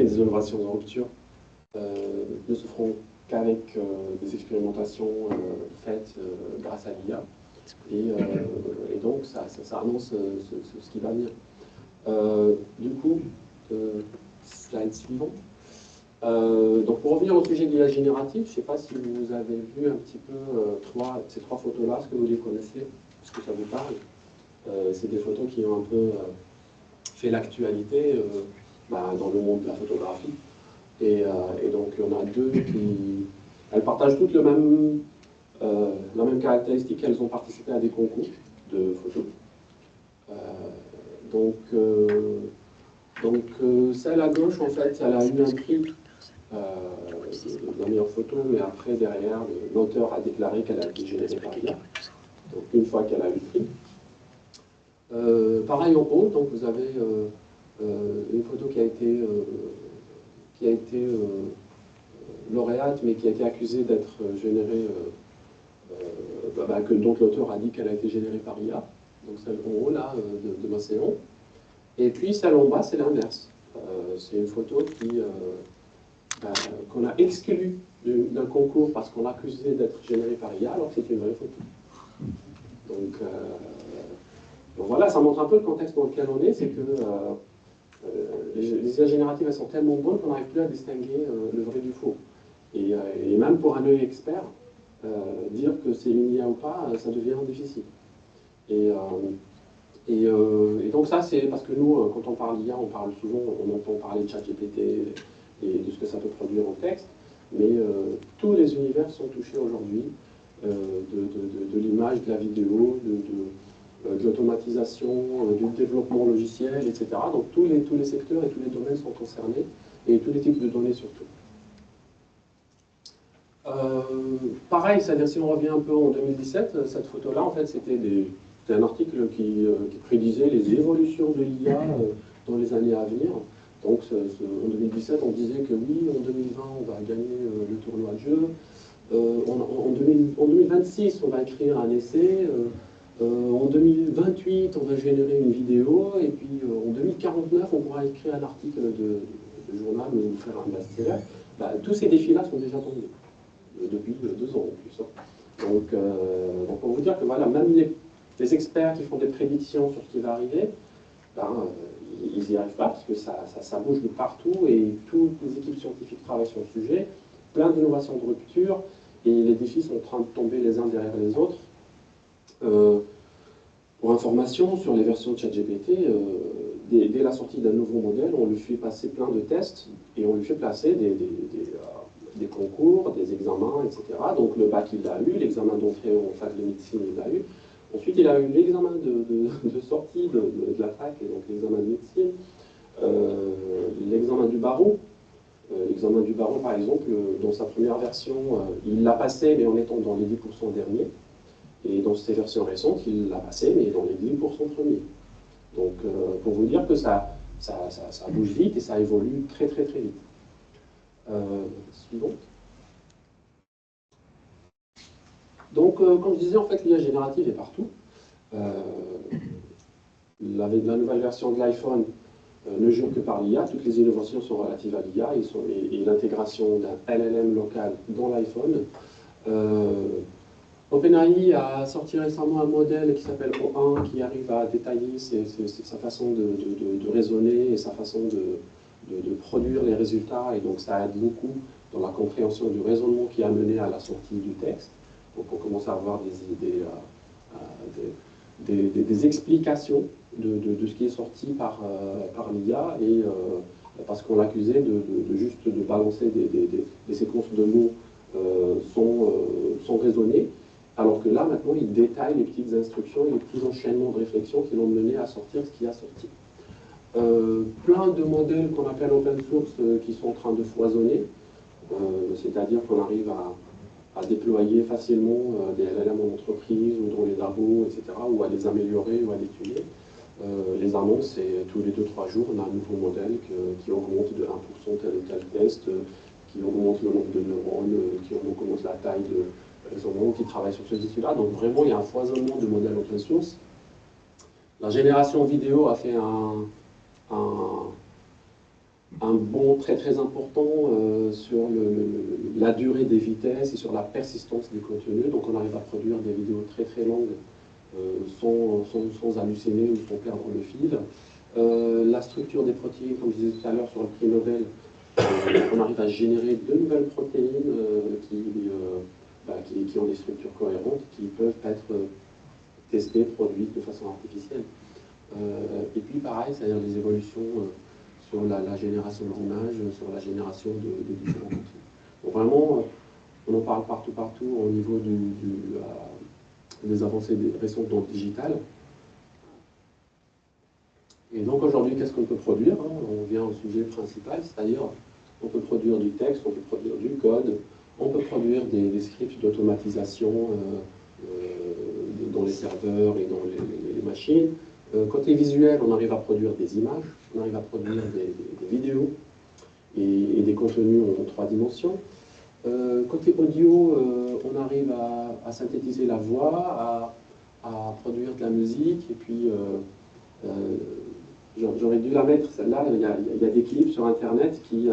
les innovations en rupture ne se feront qu'avec des expérimentations faites grâce à l'IA. Et donc, ça annonce ce qui va venir. Du coup, slide suivant. Donc, pour revenir au sujet de l'IA générative, je ne sais pas si vous avez vu un petit peu ces trois photos-là, est-ce que vous les connaissez, est-ce que ça vous parle? C'est des photos qui ont un peu fait l'actualité dans le monde de la photographie. Et donc, il y en a deux qui... Elles partagent toutes la même caractéristique, elles ont participé à des concours de photos. Celle à gauche, en fait, elle a eu un prix la meilleure photo, mais après, derrière, l'auteur a déclaré qu'elle a été générée par l'IA. Donc, une fois qu'elle a eu le prix. Pareil en haut, donc vous avez une photo qui a été lauréate, mais qui a été accusée d'être générée, dont l'auteur a dit qu'elle a été générée par l'IA. Donc celle en haut, là, de l'océan. Et puis celle en bas, c'est l'inverse. C'est une photo qu'on a exclue d'un concours parce qu'on l'a accusée d'être générée par IA, alors que c'est une vraie photo. Donc voilà, ça montre un peu le contexte dans lequel on est, c'est que les IA génératives, elles sont tellement bonnes qu'on n'arrive plus à distinguer le vrai du faux. Et même pour un œil expert, dire que c'est une IA ou pas, ça devient difficile. Et donc ça, c'est parce que nous, quand on parle d'IA, on parle souvent, on entend parler de ChatGPT et de ce que ça peut produire en texte, mais tous les univers sont touchés aujourd'hui, de l'image, de la vidéo, de l'automatisation, du développement logiciel, etc. Donc tous les secteurs et tous les domaines sont concernés, et tous les types de données surtout. Pareil, c'est-à-dire si on revient un peu en 2017, cette photo-là, en fait, c'était un article qui prédisait les évolutions de l'IA dans les années à venir. Donc en 2017, on disait que oui, en 2020, on va gagner le tournoi de jeu. En 2026, on va écrire un essai. En 2028, on va générer une vidéo. Et puis en 2049, on pourra écrire un article de journal ou faire un best-seller. Tous ces défis-là sont déjà tombés depuis 2 ans en plus. Donc pour vous dire que voilà, même les experts qui font des prédictions sur ce qui va arriver, ils n'y arrivent pas parce que ça bouge de partout et toutes les équipes scientifiques travaillent sur le sujet, plein d'innovations de rupture et les défis sont en train de tomber les uns derrière les autres. Pour information, sur les versions de ChatGPT, dès la sortie d'un nouveau modèle, on lui fait passer plein de tests et on lui fait placer des concours, des examens, etc. Donc le bac, il l'a eu, l'examen d'entrée en fac de médecine, il l'a eu. Ensuite, il a eu l'examen de sortie de la fac, et donc l'examen de médecine, l'examen du barreau. L'examen du barreau, par exemple, dans sa première version, il l'a passé, mais en étant dans les 10% derniers. Et dans ses versions récentes, il l'a passé, mais dans les 10% premiers. Donc, pour vous dire que ça bouge vite et ça évolue très très très vite. Suivant. Donc, comme je disais, en fait, l'IA générative est partout. La nouvelle version de l'iPhone ne jure que par l'IA. Toutes les innovations sont relatives à l'IA et l'intégration d'un LLM local dans l'iPhone. OpenAI a sorti récemment un modèle qui s'appelle O1 qui arrive à détailler sa façon de raisonner et sa façon de produire les résultats, et donc ça aide beaucoup dans la compréhension du raisonnement qui a mené à la sortie du texte. Donc on commence à avoir des explications de ce qui est sorti par l'IA, et parce qu'on l'accusait juste de balancer des séquences de mots sans raisonner, alors que là maintenant il détaille les petites instructions et les petits enchaînements de réflexion qui l'ont mené à sortir ce qui a sorti. Plein de modèles qu'on appelle open source qui sont en train de foisonner, c'est-à-dire qu'on arrive à déployer facilement des LLM en entreprise ou dans les labos, etc., ou à les améliorer ou à les tuer. Les annonces, c'est tous les 2-3 jours, on a un nouveau modèle qui augmente de 1% tel ou tel test, qui augmente le nombre de neurones, qui augmente la taille de raisonnement, qui travaille sur ce tissu-là. Donc vraiment, il y a un foisonnement de modèles open source. La génération vidéo a fait un bond très très important sur la durée des vitesses et sur la persistance des contenus. Donc on arrive à produire des vidéos très très longues sans halluciner ou sans perdre le fil. La structure des protéines, comme je disais tout à l'heure sur le prix Nobel, on arrive à générer de nouvelles protéines qui ont des structures cohérentes, qui peuvent être testées, produites de façon artificielle. Et puis pareil, c'est-à-dire les évolutions sur la génération d'images, sur la génération de différents contenus. Donc vraiment, on en parle partout au niveau des avancées récentes dans le digital. Et donc aujourd'hui, qu'est-ce qu'on peut produire, hein? On vient au sujet principal, c'est-à-dire on peut produire du texte, on peut produire du code, on peut produire des scripts d'automatisation dans les serveurs et dans les machines. Côté visuel, on arrive à produire des images, on arrive à produire des vidéos et des contenus en 3 dimensions. Côté audio, on arrive à synthétiser la voix, à produire de la musique, et puis j'aurais dû la mettre, celle-là, il y a des clips sur Internet qui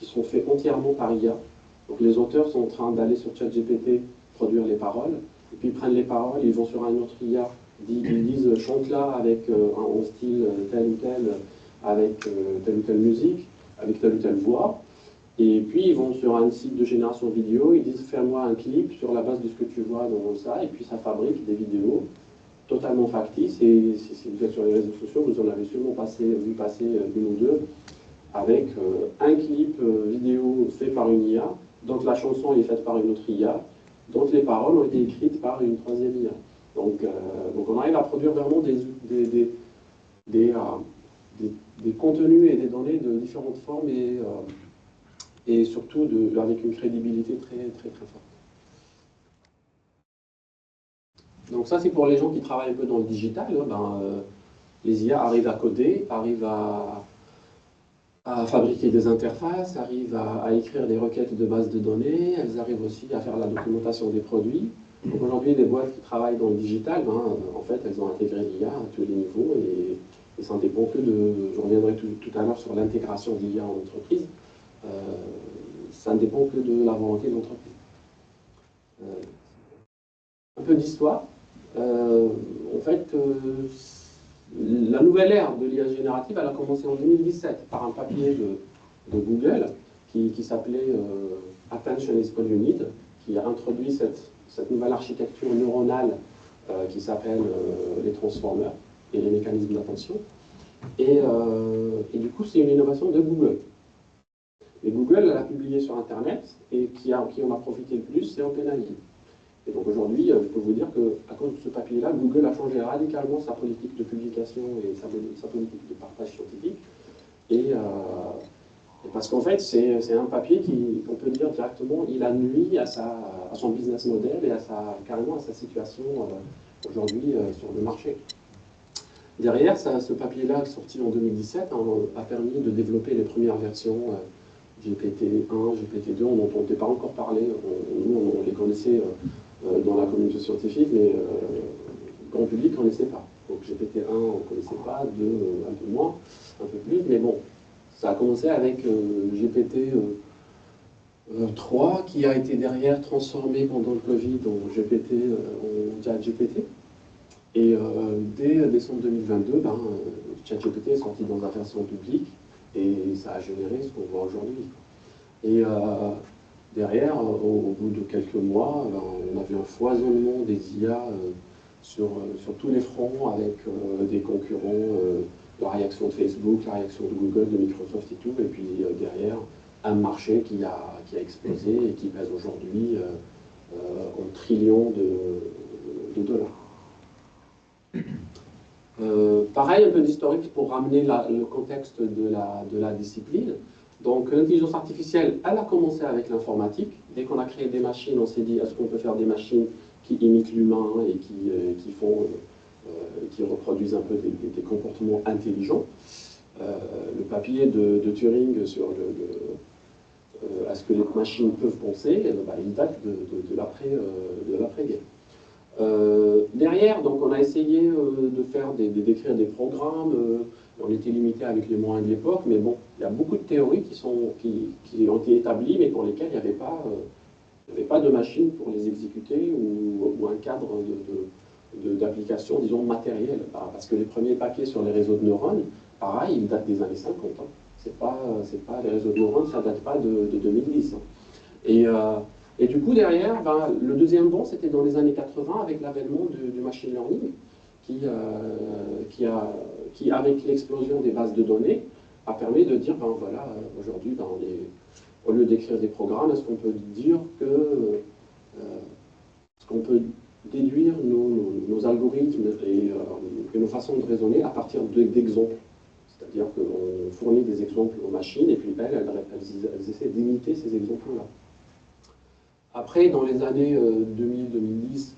sont faits entièrement par IA. Donc les auteurs sont en train d'aller sur ChatGPT produire les paroles, et puis ils prennent les paroles, ils vont sur un autre IA, ils disent chante-la avec en style tel ou tel, avec telle ou telle musique, avec telle ou telle voix, et puis ils vont sur un site de génération vidéo, ils disent fais-moi un clip sur la base de ce que tu vois dans ça, et puis ça fabrique des vidéos totalement factices, et si vous êtes sur les réseaux sociaux, vous en avez sûrement vu passer une ou deux, avec un clip vidéo fait par une IA, donc la chanson est faite par une autre IA, donc les paroles ont été écrites par une troisième IA. Donc on arrive à produire vraiment des contenus et des données de différentes formes et surtout avec une crédibilité très forte. Donc ça c'est pour les gens qui travaillent un peu dans le digital, hein, les IA arrivent à coder, arrivent à fabriquer des interfaces, arrivent à écrire des requêtes de base de données, elles arrivent aussi à faire la documentation des produits. Donc aujourd'hui, les boîtes qui travaillent dans le digital, en fait, elles ont intégré l'IA à tous les niveaux et ça ne dépend que de... Je reviendrai tout à l'heure sur l'intégration de l'IA en entreprise. Ça ne dépend que de la volonté de l'entreprise. Un peu d'histoire. En fait, la nouvelle ère de l'IA générative, elle a commencé en 2017 par un papier de Google qui s'appelait Attention is all you need, qui a introduit cette nouvelle architecture neuronale qui s'appelle les transformers et les mécanismes d'attention. Et du coup, c'est une innovation de Google. Et Google, elle a publié sur Internet, et qui en a profité le plus, c'est OpenAI. Et donc aujourd'hui, je peux vous dire qu'à cause de ce papier-là, Google a changé radicalement sa politique de publication et sa politique de partage scientifique. Et parce qu'en fait, c'est un papier qui, on peut dire directement, il a nui à son business model et carrément à sa situation aujourd'hui sur le marché. Derrière, ce papier-là, sorti en 2017, a permis de développer les premières versions GPT-1, GPT-2. On n'entendait pas encore parler, nous on les connaissait dans la communauté scientifique, mais le grand public ne connaissait pas. Donc GPT-1, on ne connaissait pas, 2, un peu moins, un peu plus, mais bon, ça a commencé avec GPT-3, qui a été derrière transformé pendant le Covid en ChatGPT. Et dès décembre 2022, ChatGPT est sorti dans la version publique, et ça a généré ce qu'on voit aujourd'hui. Et derrière, au bout de quelques mois, on a vu un foisonnement des IA sur tous les fronts, avec des concurrents, la réaction de Facebook, la réaction de Google, de Microsoft et tout, et puis derrière, un marché qui a explosé et qui pèse aujourd'hui en trillions de dollars. Pareil, un peu d'historique pour ramener le contexte de la discipline. Donc l'intelligence artificielle, elle a commencé avec l'informatique. Dès qu'on a créé des machines, on s'est dit, est-ce qu'on peut faire des machines qui imitent l'humain et qui reproduisent un peu des comportements intelligents. Le papier de Turing sur est-ce que les machines peuvent penser, il date de l'après-guerre. Derrière, donc, on a essayé d'écrire des programmes on était limité avec les moyens de l'époque, mais bon, il y a beaucoup de théories qui ont été établies, mais pour lesquelles il n'y avait pas de machine pour les exécuter ou un cadre d'application, disons, matérielle. Parce que les premiers paquets sur les réseaux de neurones, pareil, ils datent des années 50. Hein. C'est pas, les réseaux de neurones, ça ne date pas de 2010. Hein. Et du coup, derrière, le deuxième bond, c'était dans les années 80 avec l'avènement du machine learning, qui avec l'explosion des bases de données, a permis de dire, voilà, aujourd'hui, au lieu d'écrire des programmes, est-ce qu'on peut dire que, est-ce qu'on peut déduire nos algorithmes et nos façons de raisonner à partir d'exemples. C'est-à-dire qu'on fournit des exemples aux machines et puis elles essaient d'imiter ces exemples-là. Après, dans les années 2000-2010,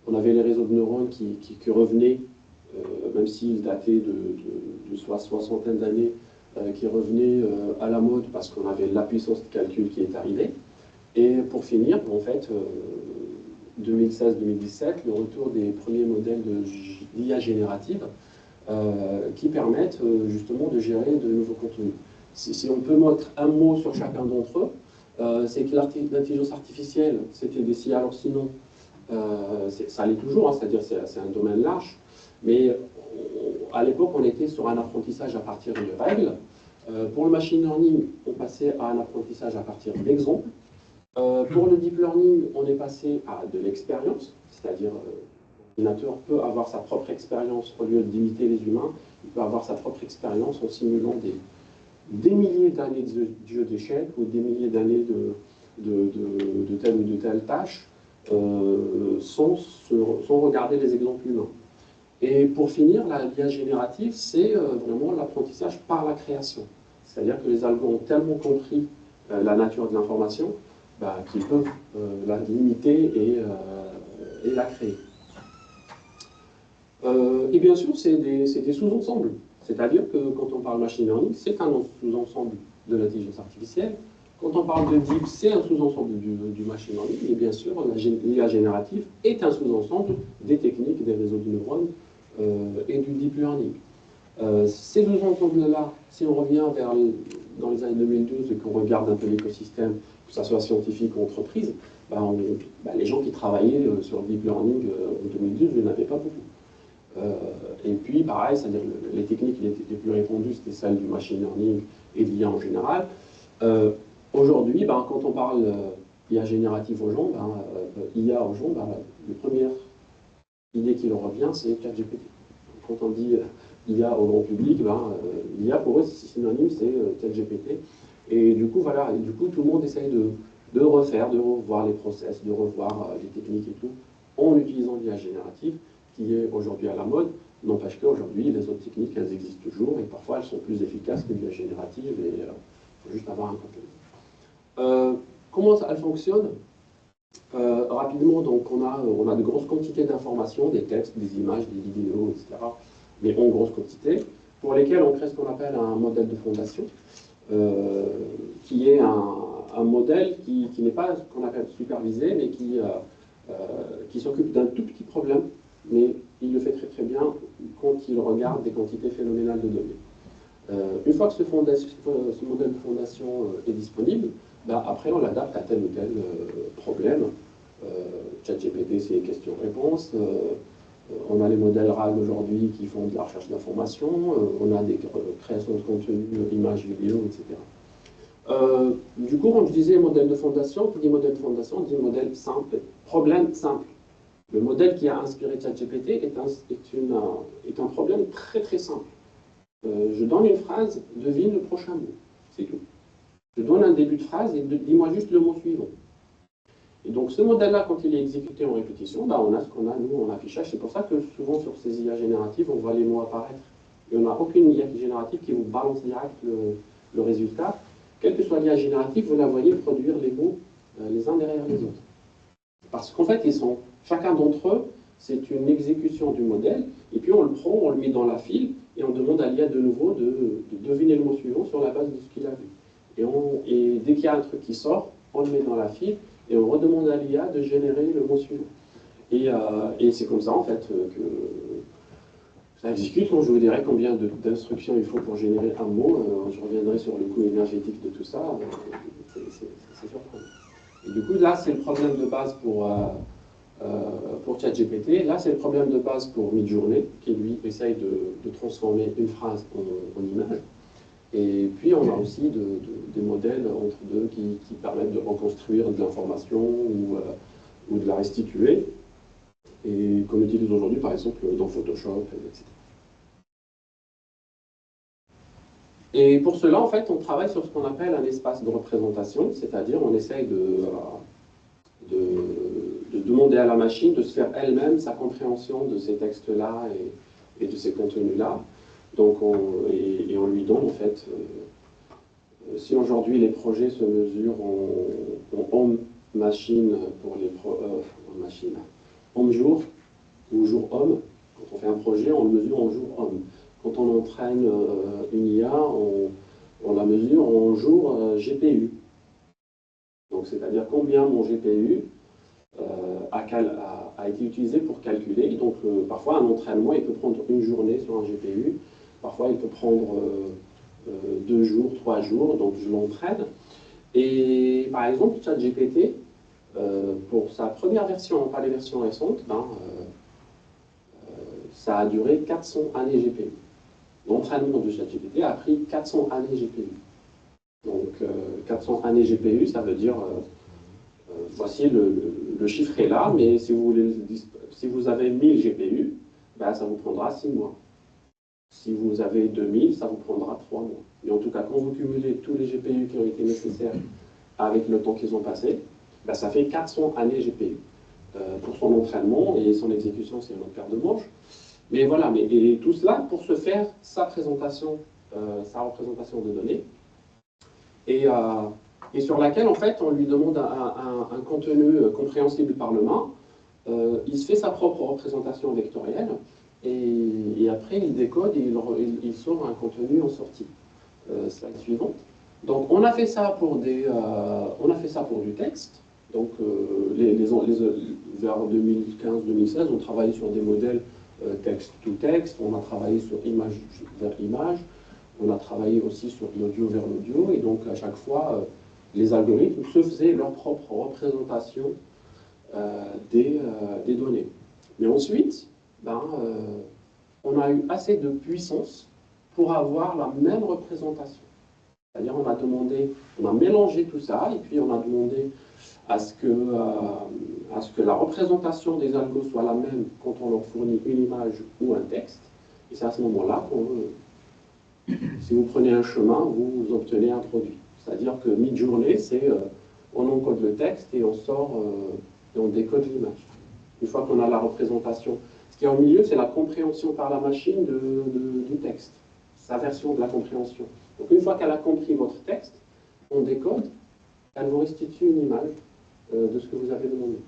on avait les réseaux de neurones qui revenaient, même s'ils dataient de soixantaine d'années, qui revenaient à la mode parce qu'on avait la puissance de calcul qui est arrivée. Et pour finir, en fait, 2016-2017, le retour des premiers modèles d'IA générative qui permettent justement de gérer de nouveaux contenus. Si on peut mettre un mot sur chacun d'entre eux, c'est que l'intelligence artificielle, c'était des si alors sinon, ça l'est toujours, hein, c'est-à-dire c'est un domaine large, mais à l'époque, on était sur un apprentissage à partir de règles. Pour le machine learning, on passait à un apprentissage à partir d'exemples. Pour le deep learning, on est passé à de l'expérience, c'est-à-dire l'ordinateur peut avoir sa propre expérience au lieu d'imiter les humains, il peut avoir sa propre expérience en simulant des milliers d'années de jeux d'échecs ou des milliers d'années de telle ou de telle tâche sans regarder les exemples humains. Et pour finir, l'IA générative, c'est vraiment l'apprentissage par la création. C'est-à-dire que les algos ont tellement compris la nature de l'information qu'ils peuvent la limiter et la créer. Et bien sûr, c'est des sous-ensembles. C'est-à-dire que quand on parle machine learning, c'est un sous-ensemble de l'intelligence artificielle. Quand on parle de deep, c'est un sous-ensemble du machine learning. Et bien sûr, l'IA générative est un sous-ensemble des techniques des réseaux de neurones et du deep learning. Ces deux ensembles-là, si on revient dans les années 2012 et qu'on regarde un peu l'écosystème, que ce soit scientifique ou entreprise, les gens qui travaillaient sur le deep learning en 2012, il n'y en avait pas beaucoup. Et puis, pareil, c'est-à-dire les techniques les plus répandues, c'était celles du machine learning et de l'IA en général. Aujourd'hui, quand on parle IA générative aux gens, IA aux gens, la première idée qui leur revient, c'est ChatGPT. Quand on dit IA au grand public, l'IA pour eux, c'est synonyme, c'est ChatGPT. Et du coup, voilà, tout le monde essaye de revoir les process, de revoir les techniques et tout, en utilisant l'IA générative, qui est aujourd'hui à la mode. N'empêche qu'aujourd'hui, les autres techniques, elles existent toujours, et parfois elles sont plus efficaces que l'IA générative, et il faut juste avoir un complément. Comment elles fonctionnent? Rapidement, donc on a de grosses quantités d'informations, des textes, des images, des vidéos, etc., mais en grosse quantité, pour lesquelles on crée ce qu'on appelle un modèle de fondation, qui est un modèle qui n'est pas ce qu'on appelle supervisé, mais qui s'occupe d'un tout petit problème, mais il le fait très très bien quand il regarde des quantités phénoménales de données. Une fois que ce modèle de fondation est disponible, après on l'adapte à tel ou tel problème. ChatGPT, c'est questions-réponses. On a les modèles RAG aujourd'hui qui font de la recherche d'informations. On a des créations de contenu, images, vidéos, etc. Du coup, quand je disais modèle de fondation, qui dit modèle de fondation, dit modèle simple, problème simple. Le modèle qui a inspiré ChatGPT est un problème très très simple. Je donne une phrase, devine le prochain mot. C'est tout. Je donne un début de phrase et dis-moi juste le mot suivant. Et donc ce modèle-là, quand il est exécuté en répétition, on a ce qu'on a, nous, en affichage. C'est pour ça que souvent sur ces IA génératives, on voit les mots apparaître. Et on n'a aucune IA générative qui vous balance direct le résultat. Quelle que soit l'IA générative, vous la voyez produire les mots les uns derrière les autres. Parce qu'en fait, chacun d'entre eux, c'est une exécution du modèle, et puis on le prend, on le met dans la file, et on demande à l'IA de nouveau de deviner le mot suivant sur la base de ce qu'il a vu. Et dès qu'il y a un truc qui sort, on le met dans la file, et on redemande à l'IA de générer le mot suivant. Et c'est comme ça, en fait, Ça exécute, quand je vous dirai combien d'instructions il faut pour générer un mot, je reviendrai sur le coût énergétique de tout ça, c'est surprenant. Et du coup, là, c'est le problème de base pour ChatGPT. Là, c'est le problème de base pour Midjourney, qui lui essaye de transformer une phrase en image. Et puis, on a aussi des modèles entre deux qui permettent de reconstruire de l'information ou de la restituer, et qu'on utilise aujourd'hui, par exemple, dans Photoshop, etc. Et pour cela, en fait, on travaille sur ce qu'on appelle un espace de représentation, c'est-à-dire on essaye de demander à la machine de se faire elle-même sa compréhension de ces textes-là et de ces contenus-là. Donc, on lui donne, en fait, si aujourd'hui les projets se mesurent en home machine pour les home jour ou jour homme, quand on fait un projet, on le mesure en jour homme. Quand on entraîne une IA, on la mesure en jour GPU. Donc, c'est-à-dire combien mon GPU a été utilisé pour calculer. Donc, parfois, un entraînement, il peut prendre une journée sur un GPU. Parfois, il peut prendre 2 jours, 3 jours. Donc, je l'entraîne. Et par exemple, ChatGPT, pour sa première version, pas les versions récentes, ça a duré 400 années GPU. L'entraînement de ChatGPT a pris 400 années GPU. Donc, 400 années GPU, ça veut dire, voici le chiffre est là, mais si vous avez 1000 GPU, ben, ça vous prendra 6 mois. Si vous avez 2000, ça vous prendra 3 mois. Et en tout cas, quand vous cumulez tous les GPU qui ont été nécessaires avec le temps qu'ils ont passé, ben, ça fait 400 années GPU. Pour son entraînement, et son exécution, c'est une autre paire de manches. Mais voilà, et tout cela pour se faire sa représentation de données, et sur laquelle, en fait, on lui demande un contenu compréhensible par le main. Il se fait sa propre représentation vectorielle, et après, il décode et il sort un contenu en sortie. Slide suivante. Donc, on a fait ça pour du texte. Donc, vers 2015-2016, on travaillait sur des modèles texte-to-texte, on a travaillé sur image vers image, on a travaillé aussi sur l'audio vers l'audio, et donc à chaque fois, les algorithmes se faisaient leur propre représentation des données. Mais ensuite, on a eu assez de puissance pour avoir la même représentation. C'est-à-dire, on a mélangé tout ça, et puis on a demandé à ce que la représentation des algos soit la même quand on leur fournit une image ou un texte. Et c'est à ce moment-là si vous prenez un chemin, vous obtenez un produit. C'est-à-dire que Midjourney, c'est on encode le texte et on décode l'image. Une fois qu'on a la représentation, ce qui est au milieu, c'est la compréhension par la machine du texte, sa version de la compréhension. Donc une fois qu'elle a compris votre texte, on décode, elle vous restitue une image de ce que vous avez demandé.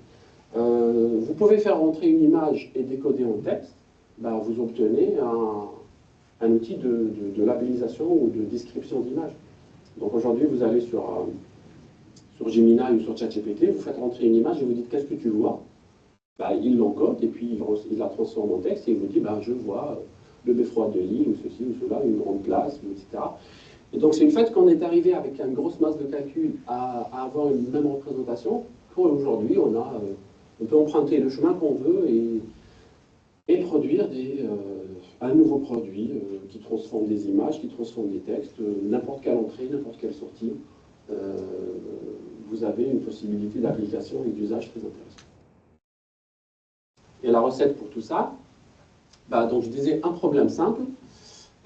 Vous pouvez faire rentrer une image et décoder en texte, vous obtenez un outil de labellisation ou de description d'image. Donc aujourd'hui, vous allez sur Gemini ou sur ChatGPT, vous faites rentrer une image et vous dites qu'est-ce que tu vois. Il l'encode et puis il la transforme en texte et il vous dit je vois le beffroi de Lille ou ceci ou cela, une grande place, etc. Et donc c'est une fait qu'on est arrivé avec une grosse masse de calcul à avoir une même représentation. Pour aujourd'hui, on peut emprunter le chemin qu'on veut et produire un nouveau produit qui transforme des images, qui transforme des textes, n'importe quelle entrée, n'importe quelle sortie. Vous avez une possibilité d'application et d'usage très intéressant. Et la recette pour tout ça, donc je disais un problème simple,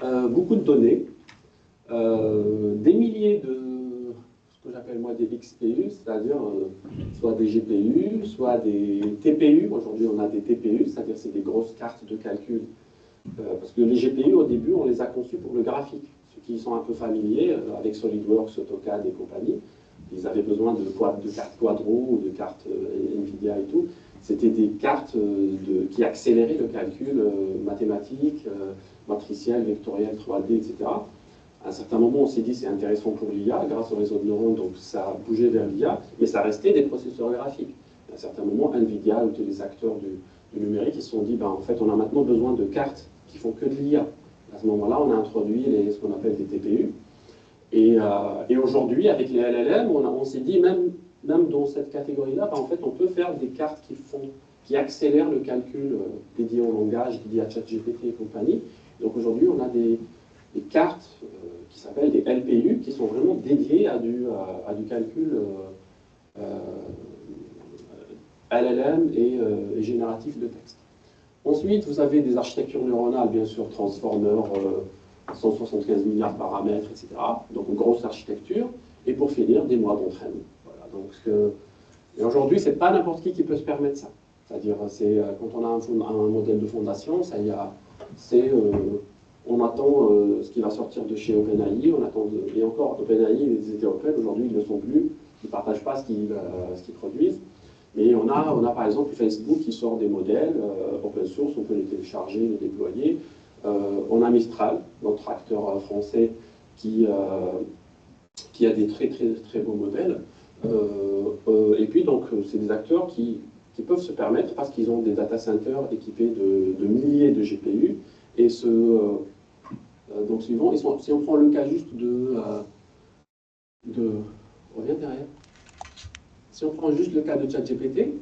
beaucoup de données, des milliers de ce que j'appelle moi des XPU, c'est-à-dire soit des GPU, soit des TPU. Aujourd'hui, on a des TPU, c'est-à-dire c'est des grosses cartes de calcul. Parce que les GPU, au début, on les a conçus pour le graphique. Ceux qui sont un peu familiers avec SolidWorks, AutoCAD et compagnie, ils avaient besoin de cartes Quadro ou de cartes NVIDIA et tout. C'était des cartes qui accéléraient le calcul mathématique, matriciel, vectoriel, 3D, etc. À un certain moment, on s'est dit c'est intéressant pour l'IA, grâce au réseau de neurones, donc ça a bougé vers l'IA, mais ça restait des processeurs graphiques. À un certain moment, NVIDIA ou tous les acteurs du numérique, ils se sont dit, en fait, on a maintenant besoin de cartes qui font que de l'IA. À ce moment-là, on a introduit ce qu'on appelle des TPU. Et aujourd'hui, avec les LLM, on s'est dit, même dans cette catégorie-là, en fait, on peut faire des cartes qui accélèrent le calcul dédié au langage, dédié à ChatGPT et compagnie. Donc aujourd'hui, on a des cartes qui s'appellent des LPU, qui sont vraiment dédiées à du calcul LLM et génératif de texte. Ensuite, vous avez des architectures neuronales, bien sûr, transformers, 175 milliards de paramètres, etc. Donc une grosse architecture. Et pour finir, des mois d'entraînement. Voilà, donc et aujourd'hui, c'est pas n'importe qui peut se permettre ça. C'est-à-dire, quand on a un modèle de fondation, on attend ce qui va sortir de chez OpenAI, et encore, OpenAI, ils étaient open, aujourd'hui ils ne le sont plus, ils ne partagent pas ce qu'ils produisent. Mais on a par exemple Facebook qui sort des modèles open source, on peut les télécharger, les déployer. On a Mistral, notre acteur français, qui a des très très très beaux modèles. Et puis donc c'est des acteurs qui peuvent se permettre parce qu'ils ont des data centers équipés de milliers de GPU. Et donc suivant, si on prend le cas juste reviens derrière. Si on prend juste le cas de ChatGPT,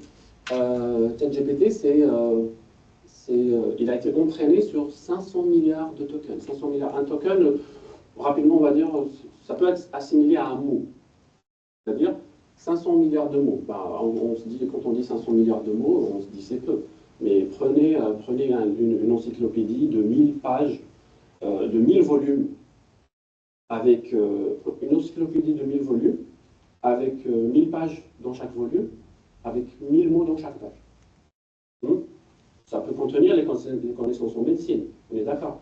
il a été entraîné sur 500 milliards de tokens. 500 milliards. Un token, rapidement on va dire, ça peut être assimilé à un mot. C'est-à-dire 500 milliards de mots. On se dit, quand on dit 500 milliards de mots, on se dit c'est peu. Mais prenez une encyclopédie de 1000 pages, de 1000 volumes, avec une encyclopédie de 1000 volumes, avec 1000 pages dans chaque volume, avec 1000 mots dans chaque page. Ça peut contenir les connaissances en médecine, on est d'accord.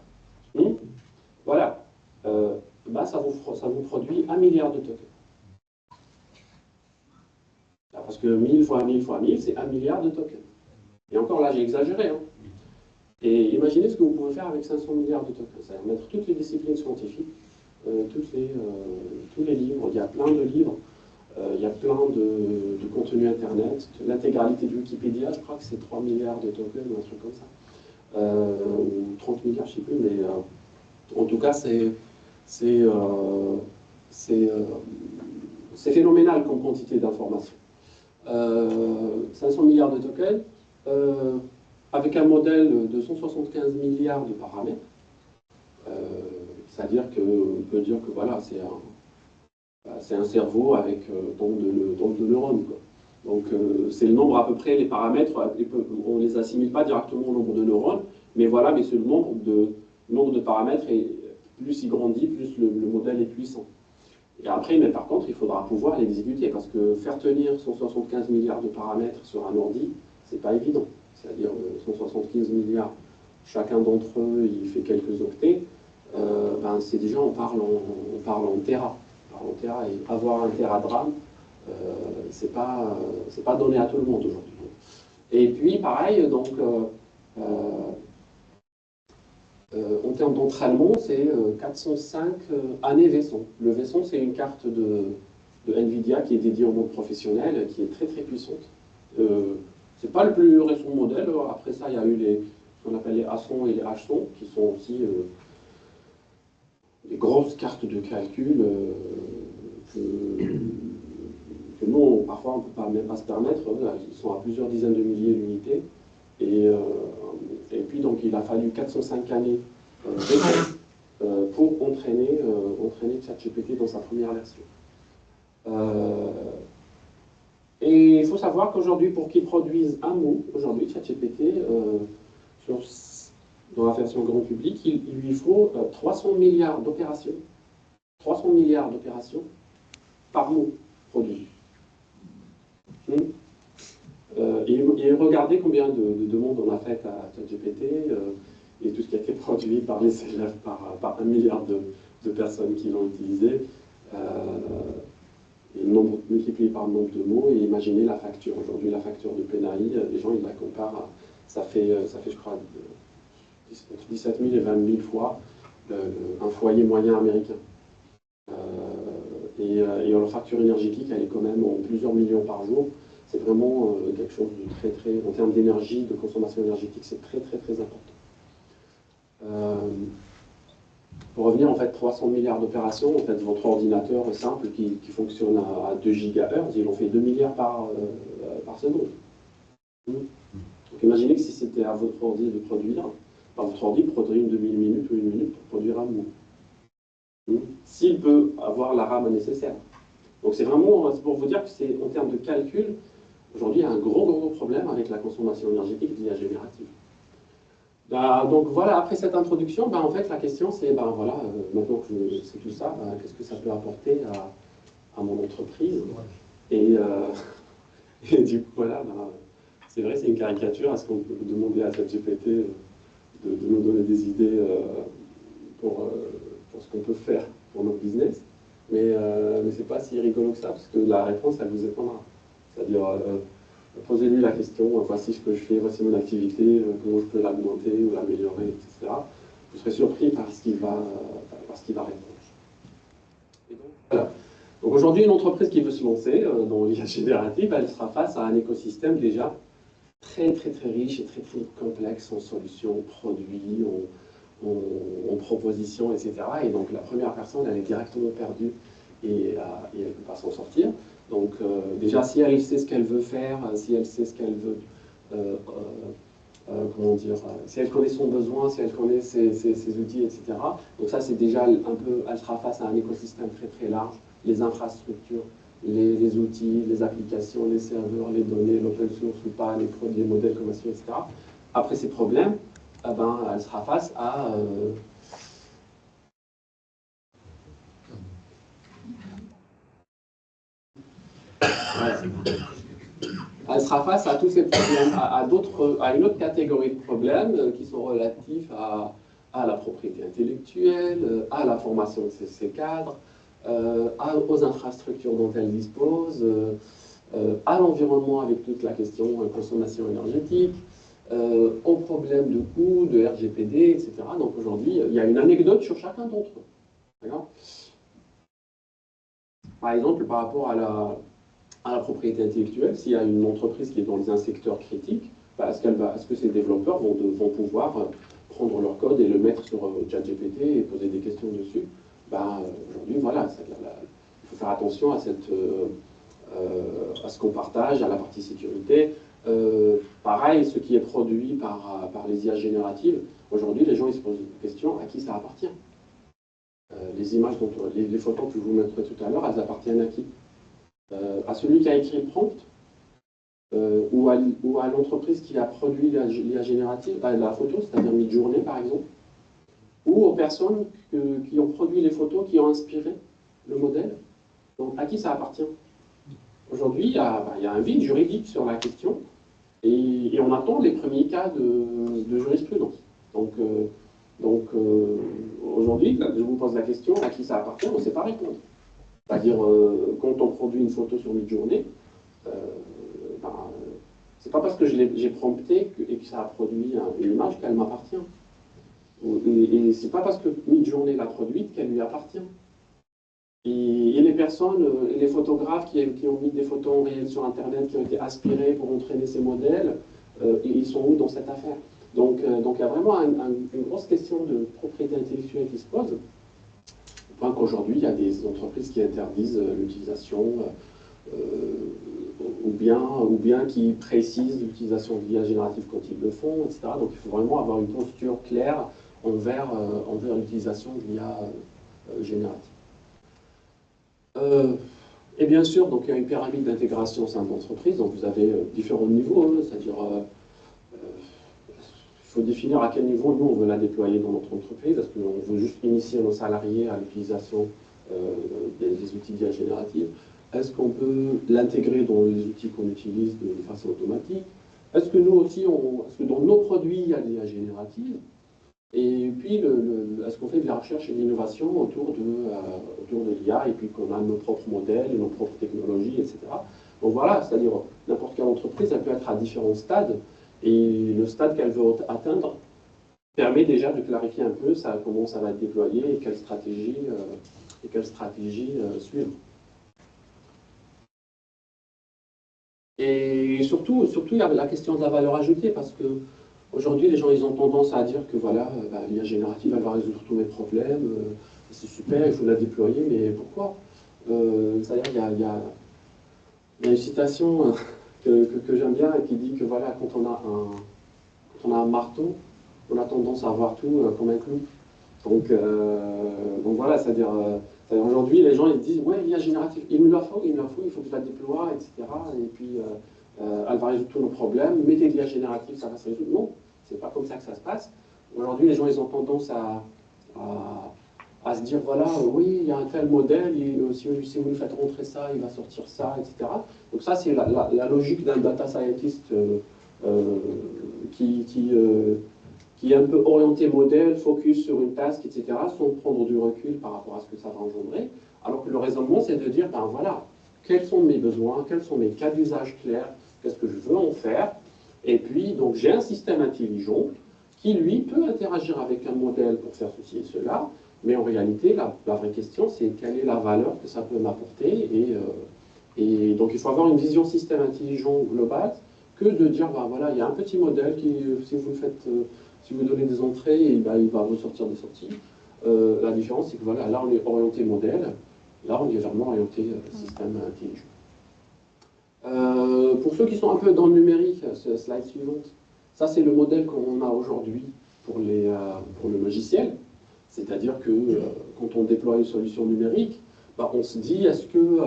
Voilà. Ça vous produit 1 milliard de tokens. Parce que 1000 fois 1000 fois 1000, c'est 1 milliard de tokens. Et encore là, j'ai exagéré. Et imaginez ce que vous pouvez faire avec 500 milliards de tokens. C'est-à-dire mettre toutes les disciplines scientifiques, tous les livres, il y a plein de livres, il y a plein de contenus Internet, l'intégralité de Wikipédia, je crois que c'est 3 milliards de tokens, ou un truc comme ça. Ou 30 milliards, je ne sais plus, mais en tout cas, c'est phénoménal comme quantité d'informations. 500 milliards de tokens, avec un modèle de 175 milliards de paramètres, c'est-à-dire qu'on peut dire que voilà, c'est un cerveau avec tant de neurones, quoi. Donc c'est le nombre à peu près, les paramètres, on ne les assimile pas directement au nombre de neurones, mais voilà, mais c'est le nombre de paramètres, et plus il grandit, plus le modèle est puissant. Et après, mais par contre, il faudra pouvoir l'exécuter, parce que faire tenir 175 milliards de paramètres sur un ordi, c'est pas évident. C'est-à-dire 175 milliards, chacun d'entre eux, il fait quelques octets, c'est déjà, on parle en téra. Et avoir un téra de RAM, c'est pas donné à tout le monde aujourd'hui. Et puis, pareil, donc, en termes d'entraînement, c'est 405 années Vesson. Le Vesson, c'est une carte de NVIDIA qui est dédiée au monde professionnel, qui est très très puissante. C'est pas le plus récent modèle. Après ça, il y a eu ce qu'on appelle les A100 et les H100, qui sont aussi des grosses cartes de calcul que nous, parfois, on ne peut même pas se permettre. Ils sont à plusieurs dizaines de milliers d'unités. Et puis, donc, il a fallu 405 années pour entraîner ChatGPT dans sa première version. Et il faut savoir qu'aujourd'hui, pour qu'il produise un mot, aujourd'hui, ChatGPT, dans la version grand public, il lui faut 300 milliards d'opérations. 300 milliards d'opérations par mot produit. Et regardez combien de demandes on a faites à ChatGPT et tout ce qui a été produit par les élèves, par 1 milliard de personnes qui l'ont utilisé. Et le nombre multiplié par le nombre de mots, et imaginez la facture. Aujourd'hui, la facture de OpenAI, les gens ils la comparent, ça fait je crois, entre 17 000 et 20 000 fois un foyer moyen américain. Et leur facture énergétique, elle est quand même en plusieurs millions par jour. C'est vraiment quelque chose de très, très, en termes d'énergie, de consommation énergétique, c'est très, très, très important. Pour revenir, en fait, 300 milliards d'opérations, en fait, votre ordinateur simple qui fonctionne à 2 GHz, il en fait 2 milliards par seconde. Donc imaginez que si c'était à votre ordi de produire, votre ordi produit une demi-minute ou une minute pour produire un mot. S'il peut avoir la RAM nécessaire. Donc c'est vraiment, c'est pour vous dire que c'est en termes de calcul, aujourd'hui il y a un gros problème avec la consommation énergétique de l'IA générative. Donc voilà, après cette introduction, en fait la question c'est, voilà, maintenant que je sais tout ça, qu'est-ce que ça peut apporter à mon entreprise et du coup voilà, c'est vrai, c'est une caricature. Est-ce qu'on peut demander à ChatGPT de nous donner des idées pour ce qu'on peut faire pour notre business, mais c'est pas si rigolo que ça, parce que la réponse, elle vous étonnera. C'est-à-dire, posez-lui la question, voici ce que je fais, voici mon activité, comment je peux l'augmenter ou l'améliorer, etc. Vous serez surpris par ce qu'il va répondre. Et donc, voilà. Donc aujourd'hui, une entreprise qui veut se lancer dans l'IA générative, elle sera face à un écosystème déjà très riche et très complexe en solutions, en produits, en propositions, etc. Et donc la première personne, elle est directement perdue et elle ne peut pas s'en sortir. Donc déjà, si elle sait ce qu'elle veut faire, si elle sait ce qu'elle veut, comment dire, si elle connaît son besoin, si elle connaît ses outils, etc. Donc ça, c'est déjà un peu, elle sera face à un écosystème très large, les infrastructures, les outils, les applications, les serveurs, les données, l'open source ou pas, les produits, les modèles commerciaux, etc. Après ces problèmes, elle sera face à elle sera face à tous ces problèmes, à une autre catégorie de problèmes qui sont relatifs à la propriété intellectuelle, à la formation de ses cadres, aux infrastructures dont elle dispose, à l'environnement avec toute la question consommation énergétique, aux problèmes de coûts, de RGPD, etc. Donc aujourd'hui, il y a une anecdote sur chacun d'entre eux. D'accord ? Par exemple, par rapport à la propriété intellectuelle, s'il y a une entreprise qui est dans un secteur critique, est-ce que ces développeurs vont pouvoir prendre leur code et le mettre sur ChatGPT et poser des questions dessus? Aujourd'hui, voilà, il faut faire attention à ce qu'on partage, à la partie sécurité. Pareil, ce qui est produit par les IA génératives, aujourd'hui, les gens ils se posent la question à qui ça appartient. Les images, les photos que je vous montrerai tout à l'heure, elles appartiennent à qui? À celui qui a écrit le prompt, ou à l'entreprise qui a produit l'IA générative, la photo, c'est-à-dire Midjourney par exemple, ou aux personnes qui ont produit les photos, qui ont inspiré le modèle. Donc à qui ça appartient? Aujourd'hui, il y a un vide juridique sur la question, et on attend les premiers cas de jurisprudence. Donc aujourd'hui, je vous pose la question, à qui ça appartient, on ne sait pas répondre. C'est-à-dire, quand on produit une photo sur Midjourney, c'est pas parce que j'ai prompté et que ça a produit une image qu'elle m'appartient. Et c'est pas parce que Midjourney l'a produite qu'elle lui appartient. Et les personnes, les photographes qui ont mis des photos en réel sur Internet, qui ont été aspirés pour entraîner ces modèles, ils sont où dans cette affaire? Donc il y a vraiment une grosse question de propriété intellectuelle qui se pose, au point qu'aujourd'hui, il y a des entreprises qui interdisent l'utilisation, ou bien qui précisent l'utilisation de l'IA générative quand ils le font, etc. Donc il faut vraiment avoir une posture claire envers l'utilisation de l'IA générative. Et bien sûr, donc, il y a une pyramide d'intégration au sein de l'entreprise, donc vous avez différents niveaux, c'est-à-dire il faut définir à quel niveau nous on veut la déployer dans notre entreprise. Est-ce qu'on veut juste initier nos salariés à l'utilisation des outils d'IA générative? Est-ce qu'on peut l'intégrer dans les outils qu'on utilise de façon automatique? Est-ce que nous aussi, est-ce que dans nos produits il y a de l'IA générative? Et puis, est-ce qu'on fait de la recherche et de l'innovation autour de l'IA, et puis qu'on a nos propres modèles, nos propres technologies, etc. Donc voilà, c'est-à-dire n'importe quelle entreprise, elle peut être à différents stades, et le stade qu'elle veut atteindre permet déjà de clarifier un peu comment ça va être déployé et quelle stratégie suivre. Et surtout, il y a la question de la valeur ajoutée, parce que Aujourd'hui, les gens, ils ont tendance à dire que voilà, l'IA générative, elle va résoudre tous mes problèmes, c'est super, il faut la déployer, mais pourquoi? C'est-à-dire qu'il y a une citation que j'aime bien et qui dit que voilà, quand on a un marteau, on a tendance à voir tout comme un clou. Donc voilà, c'est-à-dire aujourd'hui, les gens ils disent ouais, l'IA générative, il me la faut, il faut que je la déploie, etc. Et puis elle va résoudre tous nos problèmes, mettez de l'IA générative, ça va se résoudre. Non, c'est pas comme ça que ça se passe. Aujourd'hui, les gens ils ont tendance à se dire voilà, oui, il y a un tel modèle, si vous lui faites rentrer ça, il va sortir ça, etc. Donc ça, c'est la logique d'un data scientist euh, qui, qui, euh, qui est un peu orienté modèle, focus sur une task, etc., sans prendre du recul par rapport à ce que ça va engendrer. Alors que le raisonnement, c'est de dire, ben voilà, quels sont mes besoins, quels sont mes cas d'usage clairs, qu'est-ce que je veux en faire, et puis, donc, j'ai un système intelligent qui, lui, peut interagir avec un modèle pour faire ceci et cela, mais en réalité, la vraie question, c'est quelle est la valeur que ça peut m'apporter, et donc, il faut avoir une vision système intelligent globale, que de dire, ben voilà, il y a un petit modèle qui, si vous le faites... si vous donnez des entrées, il va ressortir des sorties. La différence, c'est que voilà, là, on est orienté modèle, là, on est vraiment orienté système intelligent. Pour ceux qui sont un peu dans le numérique, slide suivante, ça, c'est le modèle qu'on a aujourd'hui pour le logiciel. C'est-à-dire que quand on déploie une solution numérique, on se dit, est-ce que...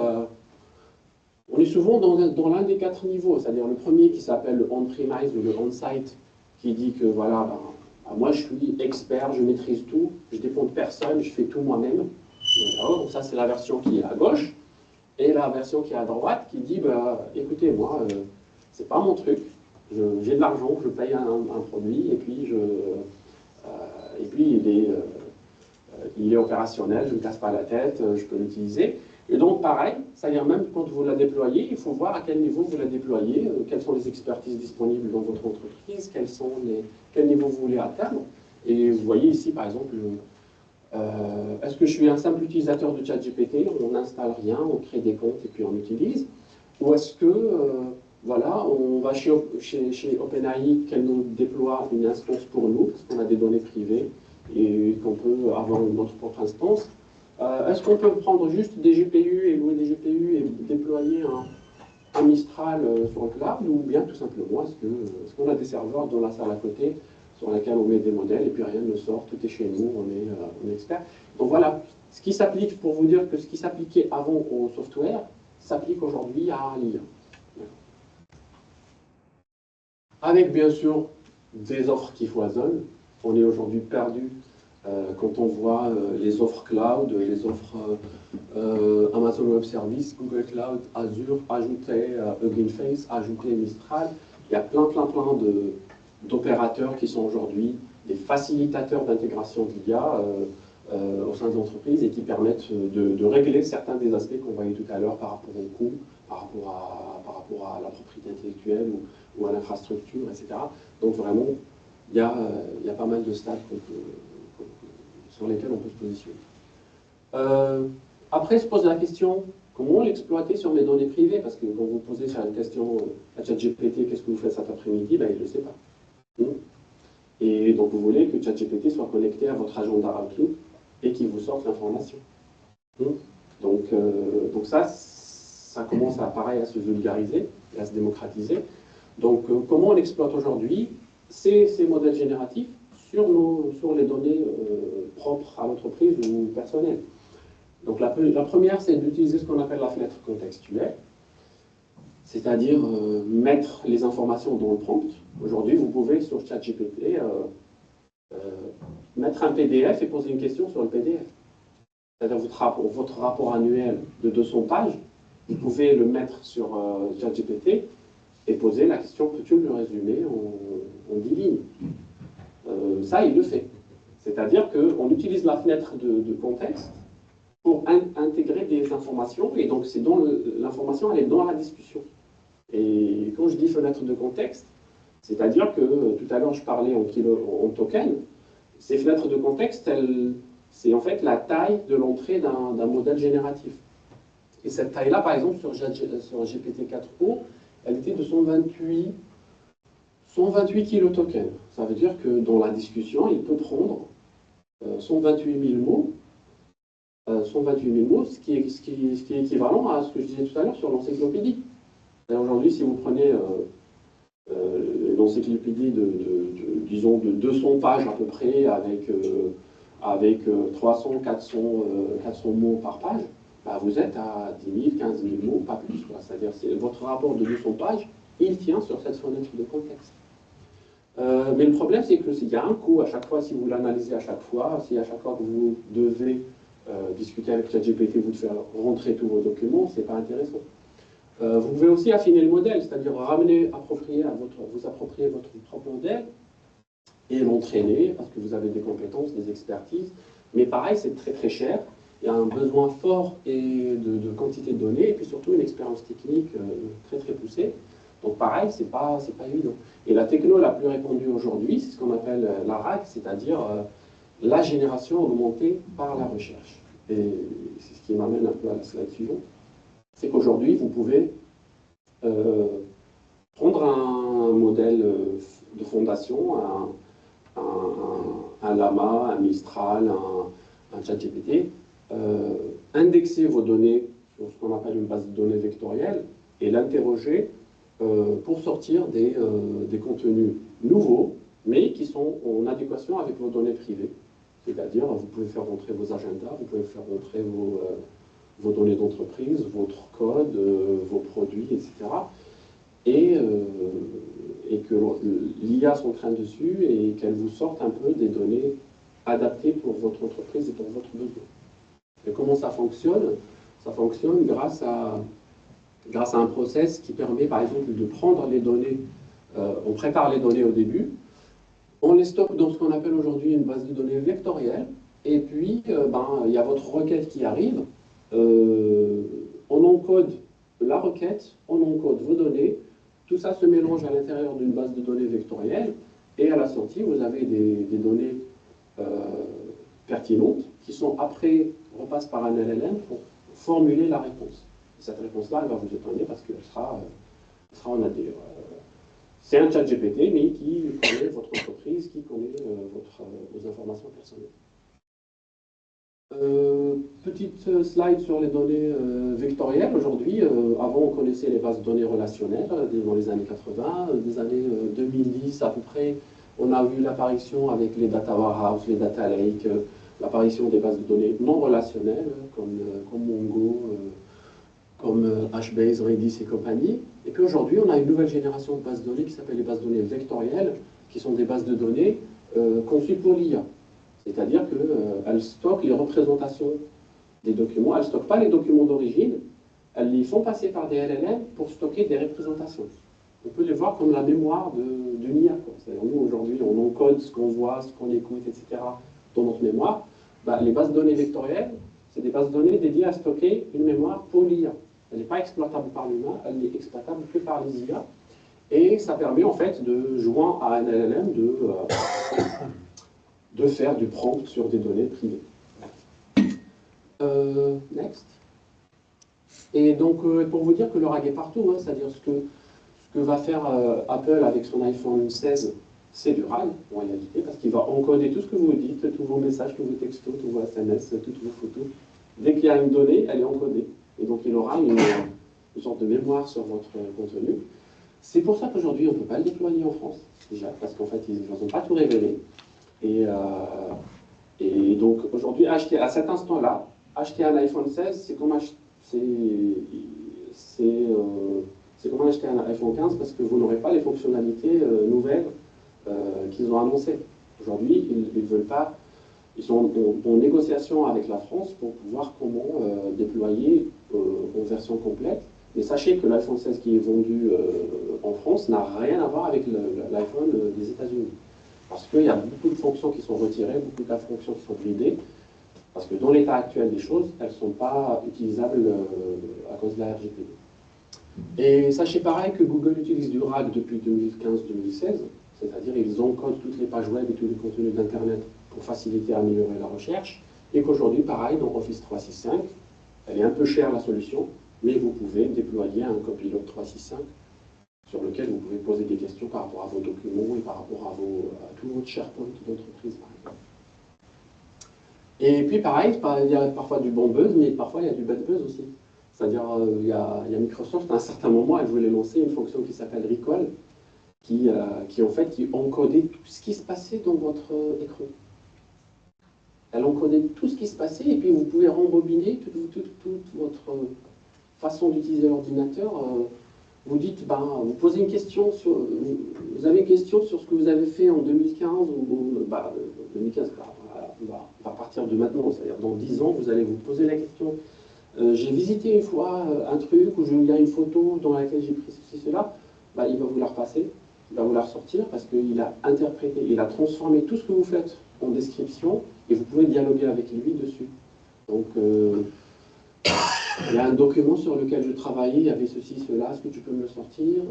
on est souvent dans l'un des 4 niveaux, c'est-à-dire le premier qui s'appelle le on-premise ou le on-site, qui dit que voilà, moi je suis expert, je maîtrise tout, je dépends de personne, je fais tout moi-même. Donc ça c'est la version qui est à gauche, et la version qui est à droite qui dit, écoutez, moi, c'est pas mon truc, j'ai de l'argent, je paye un produit, et puis, il est opérationnel, je ne me casse pas la tête, je peux l'utiliser. Et donc, pareil, c'est-à-dire même quand vous la déployez, il faut voir à quel niveau vous la déployez, quelles sont les expertises disponibles dans votre entreprise, quel niveau vous voulez atteindre. Et vous voyez ici, par exemple, est-ce que je suis un simple utilisateur de ChatGPT, on n'installe rien, on crée des comptes et puis on utilise, ou est-ce que, voilà, on va chez OpenAI, qu'elle nous déploie une instance pour nous, parce qu'on a des données privées, et qu'on peut avoir notre propre instance. Est-ce qu'on peut prendre juste des GPU et louer des GPU et déployer un Mistral sur le cloud, ou bien tout simplement, est-ce qu'on a des serveurs dans la salle à côté sur laquelle on met des modèles et puis rien ne sort, tout est chez nous, on est expert. Donc voilà, ce qui s'applique, pour vous dire que ce qui s'appliquait avant au software, s'applique aujourd'hui à l'IA. Avec bien sûr des offres qui foisonnent, on est aujourd'hui perdu quand on voit les offres cloud, les offres Amazon Web Services, Google Cloud, Azure, ajouter Hugging Face, ajouter Mistral. Il y a plein d'opérateurs qui sont aujourd'hui des facilitateurs d'intégration de l'IA au sein de l'entreprise et qui permettent de régler certains des aspects qu'on voyait tout à l'heure par rapport au coût, par rapport à la propriété intellectuelle ou à l'infrastructure, etc. Donc vraiment, il y a pas mal de stades sur lesquels on peut se positionner. Après, se pose la question, comment l'exploiter sur mes données privées? Parce que quand vous posez sur une question à ChatGPT, qu'est-ce que vous faites cet après-midi? Il ne le sait pas. Et donc vous voulez que ChatGPT soit connecté à votre agenda Outlook et qu'il vous sorte l'information. Donc ça commence à se vulgariser et à se démocratiser. Donc comment on exploite aujourd'hui ces modèles génératifs sur les données propres à l'entreprise ou personnelles. Donc la première, c'est d'utiliser ce qu'on appelle la fenêtre contextuelle, c'est-à-dire mettre les informations dans le prompt. Aujourd'hui, vous pouvez sur ChatGPT mettre un PDF et poser une question sur le PDF. C'est-à-dire votre rapport annuel de 200 pages, vous pouvez le mettre sur ChatGPT et poser la question, peux-tu me le résumer en 10 lignes? Ça, il le fait. C'est-à-dire qu'on utilise la fenêtre de contexte pour intégrer des informations, et donc l'information, elle est dans la discussion. Et quand je dis fenêtre de contexte, c'est-à-dire que tout à l'heure, je parlais en token, ces fenêtres de contexte, c'est en fait la taille de l'entrée d'un modèle génératif. Et cette taille-là, par exemple, sur GPT-4o, elle était de 128 128 kilotokens. Ça veut dire que dans la discussion, il peut prendre 128 000 mots, 128 000 mots, ce qui est équivalent à ce que je disais tout à l'heure sur l'encyclopédie. Aujourd'hui, si vous prenez l'encyclopédie disons de 200 pages à peu près, avec 300, 400 mots par page, bah vous êtes à 10 000, 15 000 mots, pas plus. C'est-à-dire votre rapport de 200 pages, il tient sur cette fenêtre de contexte. Mais le problème, c'est qu'il y a un coût à chaque fois, si vous l'analysez à chaque fois, si à chaque fois que vous devez discuter avec ChatGPT, vous faire rentrer tous vos documents, c'est pas intéressant. Vous pouvez aussi affiner le modèle, c'est-à-dire vous approprier votre propre modèle et l'entraîner, parce que vous avez des compétences, des expertises. Mais pareil, c'est très très cher. Il y a un besoin fort de quantité de données, et puis surtout une expérience technique très très poussée. Donc pareil, c'est pas évident. Et la techno la plus répandue aujourd'hui, c'est ce qu'on appelle la RAG, c'est-à-dire la génération augmentée par la recherche. Et c'est ce qui m'amène un peu à la slide suivante. C'est qu'aujourd'hui, vous pouvez prendre un modèle de fondation, un Llama, un Mistral, un ChatGPT, indexer vos données sur ce qu'on appelle une base de données vectorielle et l'interroger pour sortir des contenus nouveaux, mais qui sont en adéquation avec vos données privées. C'est-à-dire, vous pouvez faire rentrer vos agendas, vous pouvez faire rentrer vos données d'entreprise, votre code, vos produits, etc. Et que l'IA s'entraîne dessus et qu'elle vous sorte un peu des données adaptées pour votre entreprise et pour votre besoin. Et comment ça fonctionne? Ça fonctionne grâce à un process qui permet, par exemple, de prendre les données, on prépare les données au début, on les stocke dans ce qu'on appelle aujourd'hui une base de données vectorielle, et puis il y a votre requête qui arrive, on encode la requête, on encode vos données, tout ça se mélange à l'intérieur d'une base de données vectorielle, et à la sortie, vous avez des données pertinentes qui sont après, repassent par un LLM pour formuler la réponse. Cette réponse-là, elle va vous étonner parce qu'elle sera en AD. C'est un chat GPT, mais qui connaît votre entreprise, qui connaît vos informations personnelles. Petite slide sur les données vectorielles. Aujourd'hui, avant on connaissait les bases de données relationnelles dans les années 80, des années 2010 à peu près, on a eu l'apparition avec les data warehouse, les data lake, l'apparition des bases de données non relationnelles comme Mongo, comme HBase, Redis et compagnie. Et puis aujourd'hui, on a une nouvelle génération de bases de données qui s'appelle les bases de données vectorielles, qui sont des bases de données conçues pour l'IA. C'est-à-dire qu'elles stockent les représentations des documents, elles ne stockent pas les documents d'origine, elles les font passer par des LLM pour stocker des représentations. On peut les voir comme la mémoire d'une IA. C'est-à-dire nous, aujourd'hui, on encode ce qu'on voit, ce qu'on écoute, etc. dans notre mémoire. Les bases de données vectorielles, c'est des bases de données dédiées à stocker une mémoire pour l'IA. Elle n'est pas exploitable par l'humain, elle n'est exploitable que par les IA. Et ça permet en fait de joindre à un LLM de faire du prompt sur des données privées. Next. Et donc, pour vous dire que le RAG est partout, hein, c'est-à-dire ce que va faire Apple avec son iPhone 16, c'est du RAG, en réalité, parce qu'il va encoder tout ce que vous dites, tous vos messages, tous vos textos, tous vos SMS, toutes vos photos. Dès qu'il y a une donnée, elle est encodée. Et donc, il aura une sorte de mémoire sur votre contenu. C'est pour ça qu'aujourd'hui, on ne peut pas le déployer en France, déjà, parce qu'en fait, ils n'ont pas tout révélé. Et donc, aujourd'hui, à cet instant-là, acheter un iPhone 16, c'est comme acheter un iPhone 15 parce que vous n'aurez pas les fonctionnalités nouvelles qu'ils ont annoncées. Aujourd'hui, ils veulent pas. Ils sont en négociation avec la France pour voir comment déployer en version complète. Mais sachez que l'iPhone 16 qui est vendu en France n'a rien à voir avec l'iPhone des États-Unis. Parce qu'il y a beaucoup de fonctions qui sont retirées, beaucoup de fonctions qui sont bridées. Parce que dans l'état actuel des choses, elles ne sont pas utilisables à cause de la RGPD. Et sachez pareil que Google utilise du RAG depuis 2015-2016, c'est-à-dire ils encodent toutes les pages web et tous les contenus d'Internet pour faciliter et améliorer la recherche, et qu'aujourd'hui, pareil, dans Office 365, elle est un peu chère la solution, mais vous pouvez déployer un copilote 365 sur lequel vous pouvez poser des questions par rapport à vos documents et par rapport à tout votre SharePoint d'entreprise, par exemple. Et puis pareil, il y a parfois du bon buzz, mais parfois il y a du bad buzz aussi. C'est-à-dire, il y a Microsoft, à un certain moment, elle voulait lancer une fonction qui s'appelle Recall, qui en fait, qui encodait tout ce qui se passait dans votre écran. Elle encodait tout ce qui se passait, et puis vous pouvez rembobiner toute votre façon d'utiliser l'ordinateur. Vous dites, ben, vous posez une question sur, vous avez une question sur ce que vous avez fait en 2015, ou 2015, à partir de maintenant, c'est-à-dire dans 10 ans, vous allez vous poser la question. J'ai visité une fois un truc où il y a une photo dans laquelle j'ai pris ceci, cela, bah, il va vous la repasser, il va vous la ressortir parce qu'il a interprété, il a transformé tout ce que vous faites en description et vous pouvez dialoguer avec lui dessus. Donc, il y a un document sur lequel je travaillais, il y avait ceci, cela, est-ce que tu peux me le sortir?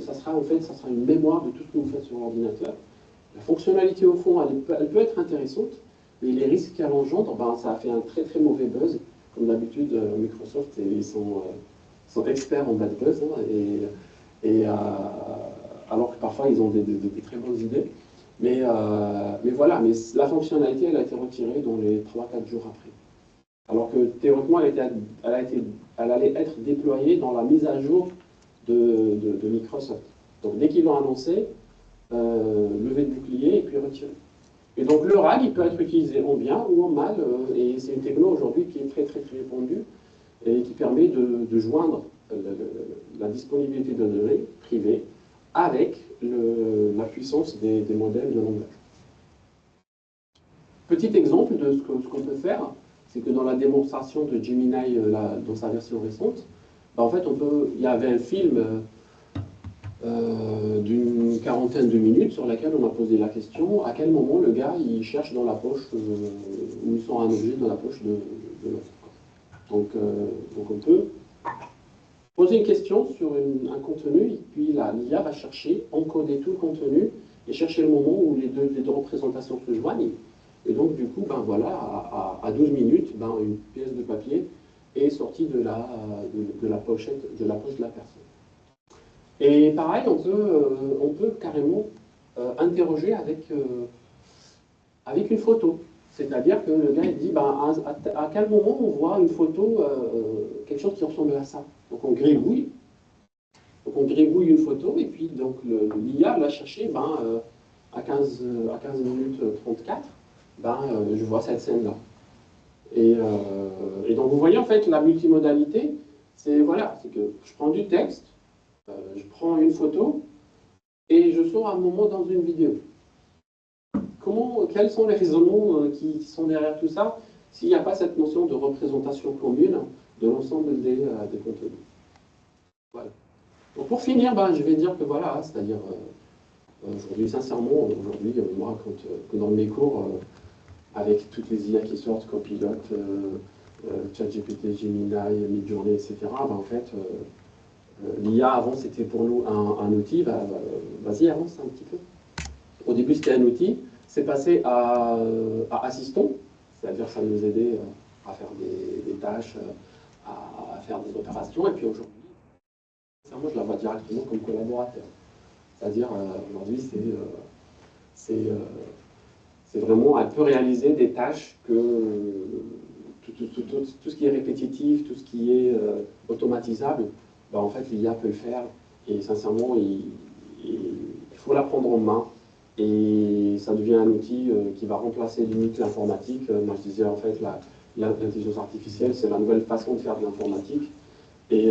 Ça sera une mémoire de tout ce que vous faites sur l'ordinateur. La fonctionnalité au fond, elle peut être intéressante, mais les risques qu'elle engendre, ben, ça a fait un très très mauvais buzz. Comme d'habitude, Microsoft, ils sont experts en bad buzz, hein, alors que parfois ils ont des très bonnes idées. Mais voilà, mais la fonctionnalité, elle a été retirée dans les 3-4 jours après. Alors que théoriquement, elle allait être déployée dans la mise à jour de Microsoft. Donc dès qu'ils l'ont annoncé, levé de bouclier et puis retiré. Et donc le RAG, il peut être utilisé en bien ou en mal, et c'est une techno aujourd'hui qui est très très très répandue et qui permet de joindre la disponibilité de données privées avec la puissance des modèles de langage. Petit exemple de ce qu'on peut faire, c'est que dans la démonstration de Gemini, dans sa version récente, en fait, il y avait un film d'une quarantaine de minutes sur laquelle on a posé la question à quel moment le gars il cherche dans la poche ou il sent un objet dans la poche de l'autre. Donc on peut poser une question sur un contenu et puis l'IA va chercher, encoder tout le contenu et chercher le moment où les deux représentations se joignent. Et donc du coup, ben voilà, à 12 minutes, ben, une pièce de papier est sortie de la poche de la personne. Et pareil, on peut carrément interroger avec une photo. C'est-à-dire que le gars il dit, ben, à quel moment on voit une photo, quelque chose qui ressemble à ça? Donc on gribouille. Donc on gribouille une photo, et puis donc l'IA l'a cherché, ben, à 15 minutes 34, ben, je vois cette scène-là. Et donc vous voyez en fait la multimodalité, c'est voilà, c'est que je prends du texte, je prends une photo et je sors un moment dans une vidéo. Quels sont les raisonnements qui sont derrière tout ça s'il n'y a pas cette notion de représentation commune de l'ensemble des contenus? Voilà. Donc pour finir, ben, je vais dire que voilà, c'est-à-dire aujourd'hui, sincèrement, moi, quand dans mes cours, avec toutes les IA qui sortent, Copilot, ChatGPT, Gemini, Midjourney, etc., ben, en fait, l'IA, avant, c'était pour nous un outil. Vas-y, avance un petit peu. Au début, c'était un outil. C'est passé à assistant, c'est-à-dire ça nous aidait à faire des tâches, à faire des opérations. Et puis aujourd'hui, moi, je la vois directement comme collaborateur. C'est-à-dire, aujourd'hui, c'est vraiment, elle peut réaliser des tâches que tout ce qui est répétitif, tout ce qui est automatisable, ben, en fait, l'IA peut le faire. Et sincèrement, il faut la prendre en main. Et ça devient un outil qui va remplacer limite l'informatique. Moi, je disais, en fait, l'intelligence artificielle, c'est la nouvelle façon de faire de l'informatique. Mais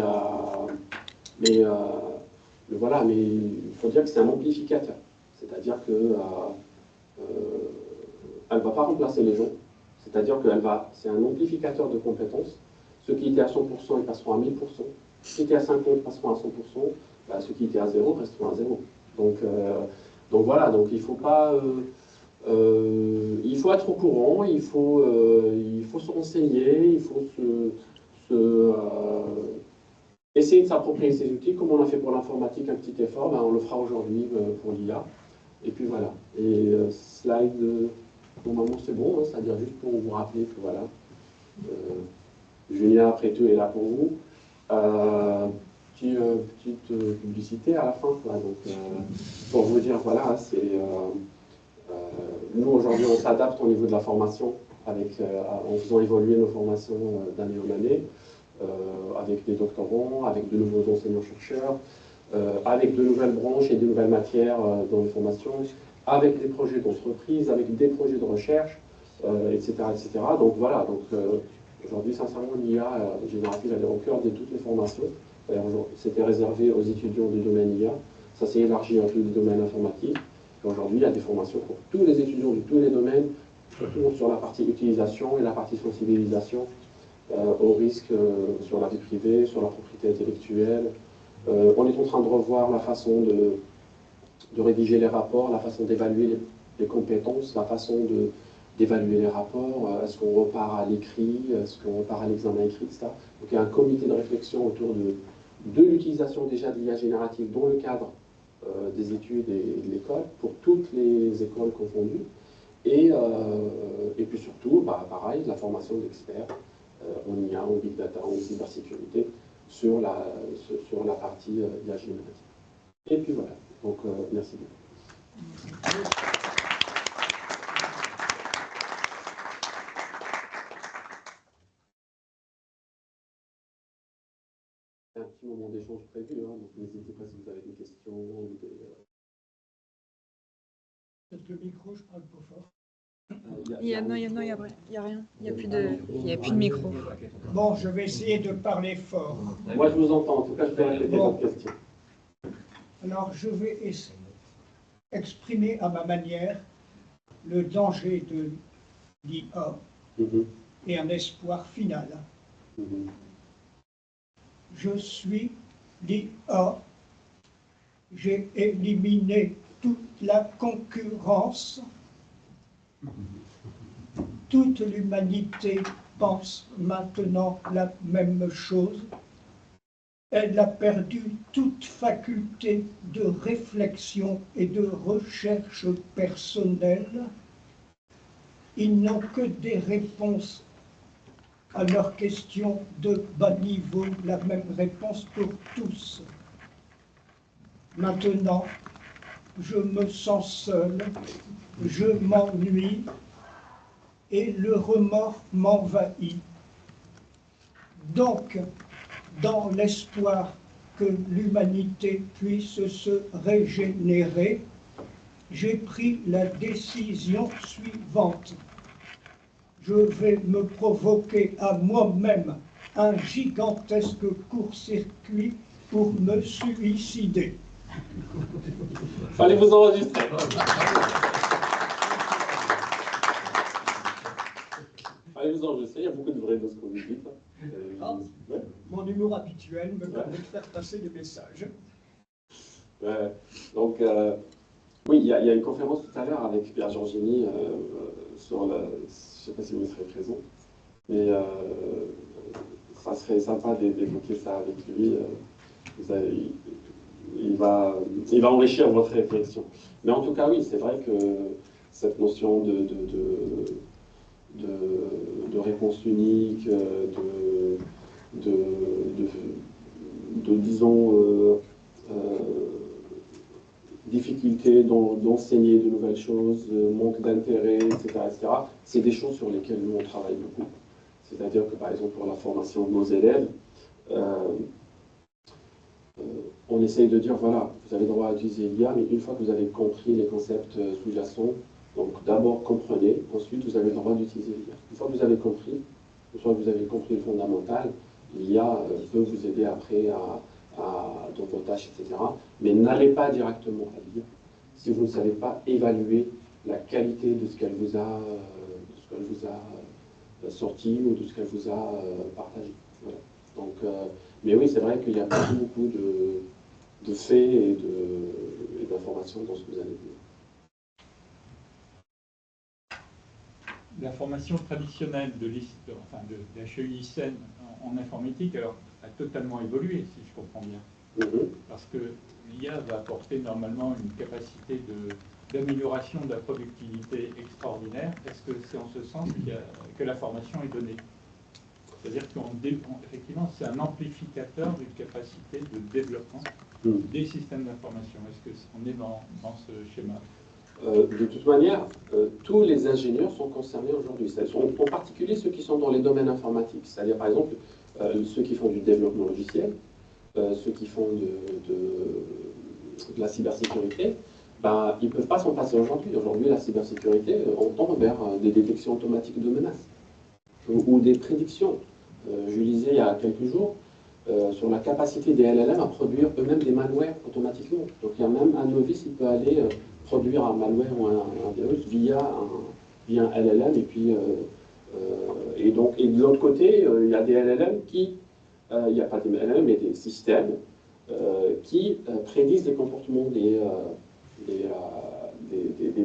voilà, mais il faut dire que c'est un amplificateur. C'est-à-dire que elle ne va pas remplacer les gens. C'est-à-dire que c'est un amplificateur de compétences. Ceux qui étaient à 100%, ils passeront à 1000%. Ceux qui étaient à 50% passeront à 100%. Ben, ceux qui étaient à 0 resteront à 0. Donc voilà, donc il faut pas, il faut être au courant, il faut se renseigner, il faut essayer de s'approprier ces outils, comme on a fait pour l'informatique un petit effort, ben on le fera aujourd'hui pour l'IA. Et puis voilà. Et slide, normalement c'est bon, hein, c'est-à-dire juste pour vous rappeler que voilà, Julien après tout est là pour vous. petite publicité à la fin, quoi. Donc, pour vous dire, voilà, nous aujourd'hui on s'adapte au niveau de la formation, en faisant évoluer nos formations d'année en année, avec des doctorants, avec de nouveaux enseignants-chercheurs, avec de nouvelles branches et de nouvelles matières dans les formations, avec des projets d'entreprise, avec des projets de recherche, etc., etc. Donc voilà, aujourd'hui, sincèrement, l'IA générative, elle est au cœur de toutes les formations. C'était réservé aux étudiants du domaine IA, ça s'est élargi à tous les domaines informatiques. Aujourd'hui, il y a des formations pour tous les étudiants de tous les domaines, surtout sur la partie utilisation et la partie sensibilisation au risque sur la vie privée, sur la propriété intellectuelle. On est en train de revoir la façon de rédiger les rapports, la façon d'évaluer les compétences, la façon d'évaluer les rapports. Est-ce qu'on repart à l'écrit, est-ce qu'on repart à l'examen écrit, etc. Donc il y a un comité de réflexion autour de l'utilisation déjà de l'IA générative dans le cadre des études et de l'école, pour toutes les écoles confondues. Et puis surtout, pareil, la formation d'experts en IA, en big data, en cybersécurité, sur la partie IA générative. Et puis voilà, donc merci beaucoup. Un petit moment d'échange prévu, hein, donc n'hésitez pas si vous avez des questions ou des... Peut-être le micro, je parle pas fort. Non, il n'y a rien. Il n'y a plus de micro. Bon, je vais essayer de parler fort. Moi, je vous entends. En tout cas, je peux répéter votre question. Alors, je vais exprimer à ma manière le danger de l'IA et un espoir final. Je suis l'IA. J'ai éliminé toute la concurrence. Toute l'humanité pense maintenant la même chose. Elle a perdu toute faculté de réflexion et de recherche personnelle. Ils n'ont que des réponses à leurs questions de bas niveau, la même réponse pour tous. Maintenant, je me sens seul, je m'ennuie et le remords m'envahit. Donc, dans l'espoir que l'humanité puisse se régénérer, j'ai pris la décision suivante. Je vais me provoquer à moi-même un gigantesque court-circuit pour me suicider. Fallait vous enregistrer. Fallait vous enregistrer, il y a beaucoup de vrai dans ce que vous dites. Ouais. Mon humour habituel me permet de faire passer des messages. Donc, oui, il y a une conférence tout à l'heure avec Pierre Giorgini sur la... Je ne sais pas si vous serez présent, mais ça serait sympa d'évoquer ça avec lui. Il va enrichir votre réflexion. Mais en tout cas, oui, c'est vrai que cette notion de réponse unique, disons, difficulté d'enseigner de nouvelles choses, manque d'intérêt, etc., c'est des choses sur lesquelles nous, on travaille beaucoup. C'est-à-dire que, par exemple, pour la formation de nos élèves, on essaye de dire, voilà, vous avez le droit à utiliser l'IA, mais une fois que vous avez compris les concepts sous-jacents, donc d'abord comprenez, ensuite vous avez le droit d'utiliser l'IA. Une fois que vous avez compris, le fondamental, l'IA peut vous aider après dans vos tâches, etc. Mais n'allez pas directement à l'IA si vous ne savez pas évaluer la qualité de ce qu'elle vous a, sorti ou de ce qu'elle vous a partagé. Voilà. Donc, mais oui, c'est vrai qu'il y a beaucoup de faits et d'informations dans ce que vous allez dire. La formation traditionnelle de HEISN en informatique a totalement évolué, si je comprends bien. Parce que l'IA va apporter normalement une capacité d'amélioration de la productivité extraordinaire. Est-ce que c'est en ce sens que la formation est donnée? C'est-à-dire qu'effectivement, c'est un amplificateur d'une capacité de développement des systèmes d'information. Est-ce qu'on est dans ce schéma? De toute manière, tous les ingénieurs sont concernés aujourd'hui, en particulier ceux qui sont dans les domaines informatiques, c'est-à-dire par exemple ceux qui font du développement logiciel, ceux qui font de la cybersécurité, ben, ils ne peuvent pas s'en passer aujourd'hui. Aujourd'hui, la cybersécurité, on tend vers des détections automatiques de menaces ou des prédictions. Je lisais il y a quelques jours sur la capacité des LLM à produire eux-mêmes des malwares automatiquement. Donc il y a même un novice qui peut aller produire un malware ou un virus via un LLM. Et de l'autre côté, il y a des LLM qui, il n'y a pas des LLM, mais des systèmes qui prédisent les comportements des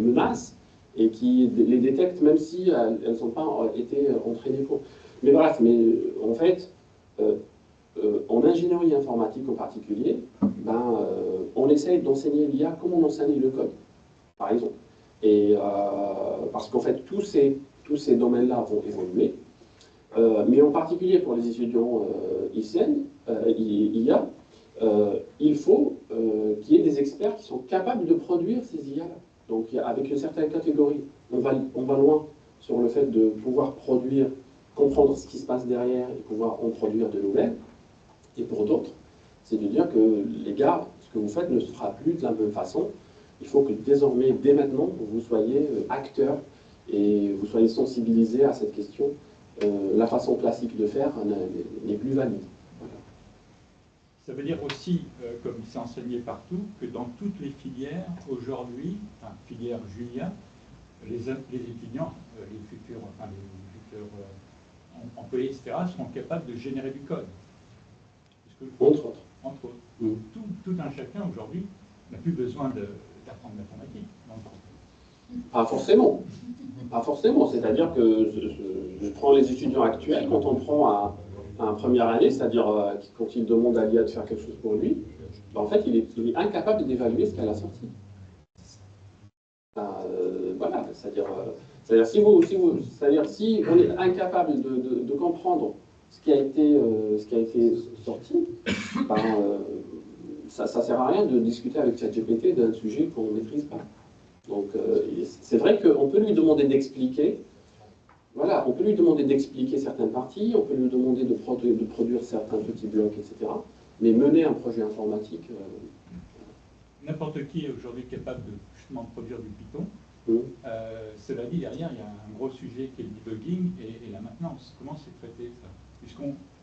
menaces et qui les détectent même si elles n'ont pas été entraînées pour. Mais bref, en fait, en ingénierie informatique en particulier, on essaye d'enseigner l'IA comme on enseigne le code, par exemple. Et parce qu'en fait, tous ces domaines-là vont évoluer, mais en particulier pour les étudiants IA, il faut qu'il y ait des experts qui sont capables de produire ces IA-là. Donc avec une certaine catégorie, on va loin sur le fait de pouvoir produire, comprendre ce qui se passe derrière et pouvoir en produire de nouvelles. Et pour d'autres, c'est de dire que les gars, ce que vous faites ne se fera plus de la même façon. Il faut que désormais, dès maintenant, vous soyez acteurs et vous soyez sensibilisés à cette question. La façon classique de faire n'est plus valide. Voilà. Ça veut dire aussi, comme c'est enseigné partout, que dans toutes les filières, aujourd'hui, enfin, filière Julia, les étudiants, les futurs employés, etc., seront capables de générer du code. Entre autres. Entre autres. Tout un chacun, aujourd'hui, n'a plus besoin d'apprendre l'informatique. Pas forcément. Pas forcément. C'est-à-dire que je prends les étudiants actuels, quand on prend un première année, c'est-à-dire quand il demande à l'IA de faire quelque chose pour lui, en fait, il est incapable d'évaluer ce qu'elle a sorti. Voilà, c'est-à-dire si on est incapable de comprendre ce qui a été sorti, ça ne sert à rien de discuter avec ChatGPT d'un sujet qu'on ne maîtrise pas. Donc c'est vrai qu'on peut lui demander d'expliquer, voilà, on peut lui demander d'expliquer certaines parties, on peut lui demander de produire certains petits blocs, etc. Mais mener un projet informatique... N'importe qui est aujourd'hui capable de justement produire du Python. Cela dit, derrière, il y a un gros sujet qui est le debugging et la maintenance. Comment c'est traité ça?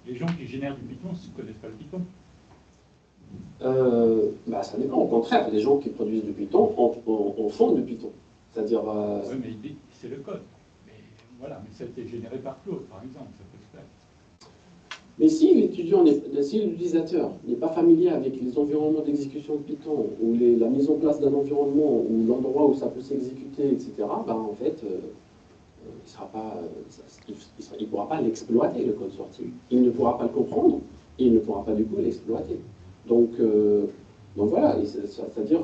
Les gens qui génèrent du Python ne connaissent pas le Python. Ça dépend. Au contraire, les gens qui produisent du Python en font du Python. C'est-à-dire... Oui, mais c'est le code. Mais voilà, mais ça a été généré par Claude, par exemple, ça peut se faire. Mais si l'utilisateur n'est pas familier avec les environnements d'exécution de Python, ou la mise en place d'un environnement, ou l'endroit où ça peut s'exécuter, etc., en fait, il ne pourra pas l'exploiter, le code sorti. Il ne pourra pas le comprendre, et il ne pourra pas du coup l'exploiter. Donc voilà, c'est-à-dire...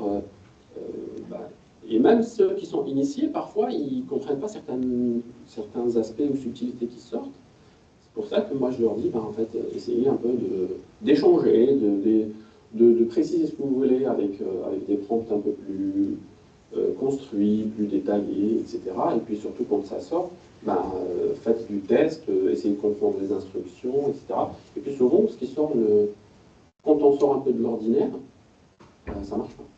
et même ceux qui sont initiés, parfois, ils ne comprennent pas certains aspects ou subtilités qui sortent. C'est pour ça que moi je leur dis, en fait, essayez un peu d'échanger, de préciser ce que vous voulez avec des prompts un peu plus construits, plus détaillés, etc. Et puis surtout quand ça sort, faites du test, essayez de comprendre les instructions, etc. Et puis souvent, ce qui sort, quand on sort un peu de l'ordinaire, ça marche pas.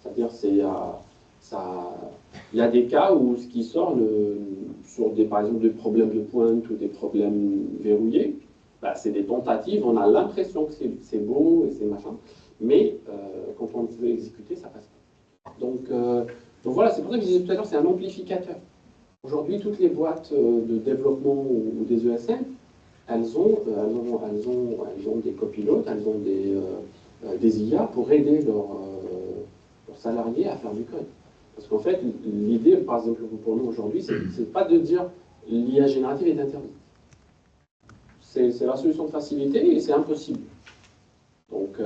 C'est-à-dire, il y a des cas où ce qui sort, sur par exemple des problèmes de pointe ou des problèmes verrouillés, c'est des tentatives, on a l'impression que c'est beau et c'est machin, mais quand on veut exécuter, ça passe pas. Donc voilà, c'est pour ça que je disais tout à l'heure, c'est un amplificateur. Aujourd'hui, toutes les boîtes de développement ou des ESN, elles ont des copilotes, elles ont des IA pour aider leurs salariés à faire du code. Parce qu'en fait, l'idée, par exemple, pour nous aujourd'hui, c'est pas de dire l'IA générative est interdite. C'est la solution de facilité et c'est impossible. Donc,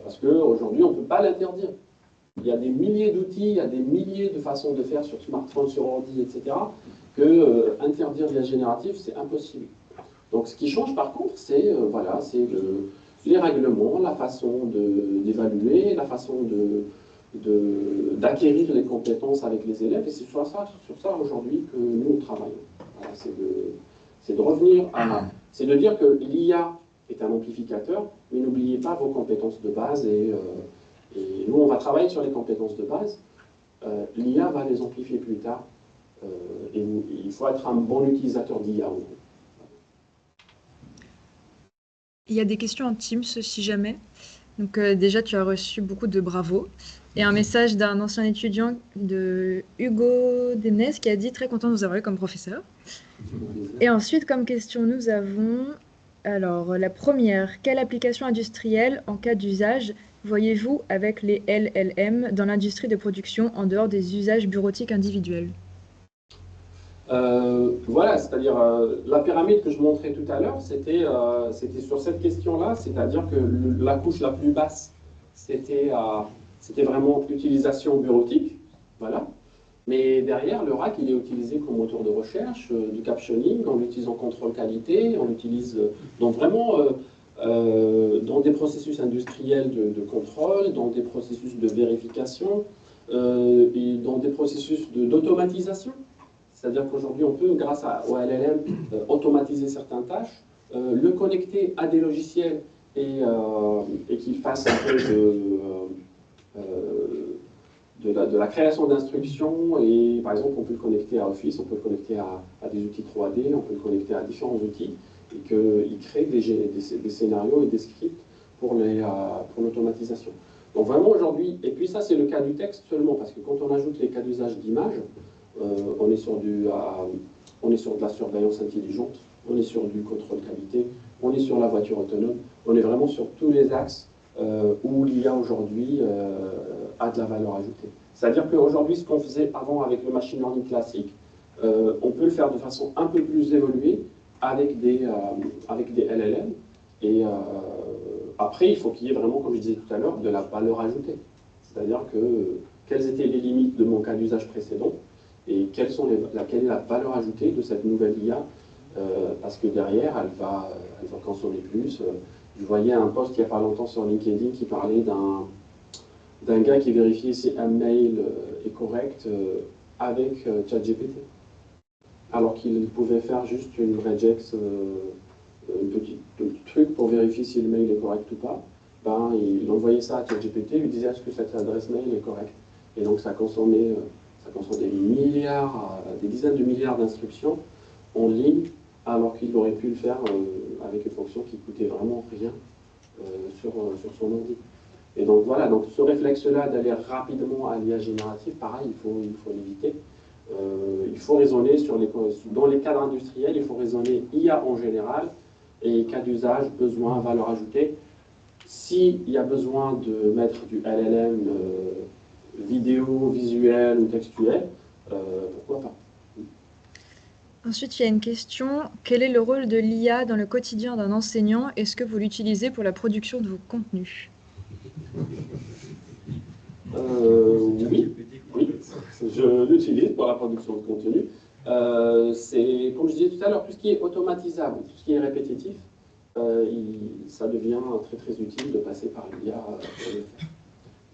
parce qu'aujourd'hui, on ne peut pas l'interdire. Il y a des milliers d'outils, il y a des milliers de façons de faire sur smartphone, sur ordi, etc. que interdire l'IA générative, c'est impossible. Donc ce qui change par contre, c'est voilà, les règlements, la façon d'évaluer, la façon d'acquérir les compétences avec les élèves, et c'est sur ça aujourd'hui que nous travaillons. Voilà, c'est de revenir à... C'est de dire que l'IA est un amplificateur, mais n'oubliez pas vos compétences de base, et nous on va travailler sur les compétences de base. L'IA va les amplifier plus tard, et il faut être un bon utilisateur d'IA. Il y a des questions en Teams, si jamais. Donc déjà, tu as reçu beaucoup de bravos. Et un message d'un ancien étudiant de Hugo Demnes qui a dit « Très content de vous avoir eu comme professeur ». Et ensuite, comme question, nous avons... Alors, la première, quelle application industrielle en cas d'usage voyez-vous avec les LLM dans l'industrie de production en dehors des usages bureautiques individuels? Voilà, c'est-à-dire la pyramide que je montrais tout à l'heure, c'était sur cette question-là, c'est-à-dire que la couche la plus basse, c'était vraiment l'utilisation bureautique, voilà. Mais derrière, le RAC, il est utilisé comme moteur de recherche, du captioning, on l'utilise en contrôle qualité, on l'utilise donc vraiment dans des processus industriels de contrôle, dans des processus de vérification, et dans des processus d'automatisation. C'est-à-dire qu'aujourd'hui, on peut, grâce au LLM, automatiser certaines tâches, le connecter à des logiciels et qu'il fasse un peu de la création d'instructions. Et par exemple, on peut le connecter à Office, on peut le connecter à des outils 3D, on peut le connecter à différents outils, et qu'il crée des scénarios et des scripts pour l'automatisation. Donc vraiment aujourd'hui, et puis ça c'est le cas du texte seulement, parce que quand on ajoute les cas d'usage d'image, on est sur de la surveillance intelligente, on est sur du contrôle qualité, on est sur la voiture autonome, on est vraiment sur tous les axes où l'IA aujourd'hui a de la valeur ajoutée. C'est-à-dire qu'aujourd'hui, ce qu'on faisait avant avec le machine learning classique, on peut le faire de façon un peu plus évoluée avec des LLM. Et après, il faut qu'il y ait vraiment, comme je disais tout à l'heure, de la valeur ajoutée. C'est-à-dire que quelles étaient les limites de mon cas d'usage précédent et quelle est la valeur ajoutée de cette nouvelle IA, parce que derrière, elle va consommer plus. Je voyais un post il n'y a pas longtemps sur LinkedIn qui parlait d'un gars qui vérifiait si un mail est correct avec ChatGPT. Alors qu'il pouvait faire juste une regex, un petit truc pour vérifier si le mail est correct ou pas. Ben, il envoyait ça à ChatGPT, il lui disait est-ce que cette adresse mail est correcte. Et donc ça consommait des milliards, des dizaines de milliards d'instructions en ligne, alors qu'il aurait pu le faire avec une fonction qui coûtait vraiment rien sur son ordi. Et donc voilà, donc ce réflexe-là d'aller rapidement à l'IA générative, pareil, il faut l'éviter. Il faut raisonner dans les cadres industriels, il faut raisonner IA en général, et cas d'usage, besoin, valeur ajoutée. S'il y a besoin de mettre du LLM vidéo, visuel ou textuel, pourquoi pas. Ensuite, il y a une question. Quel est le rôle de l'IA dans le quotidien d'un enseignant? Est-ce que vous l'utilisez pour la production de vos contenus? Oui, je l'utilise pour la production de contenu. C'est, comme je disais tout à l'heure, tout ce qui est automatisable, tout ce qui est répétitif, ça devient très très utile de passer par l'IA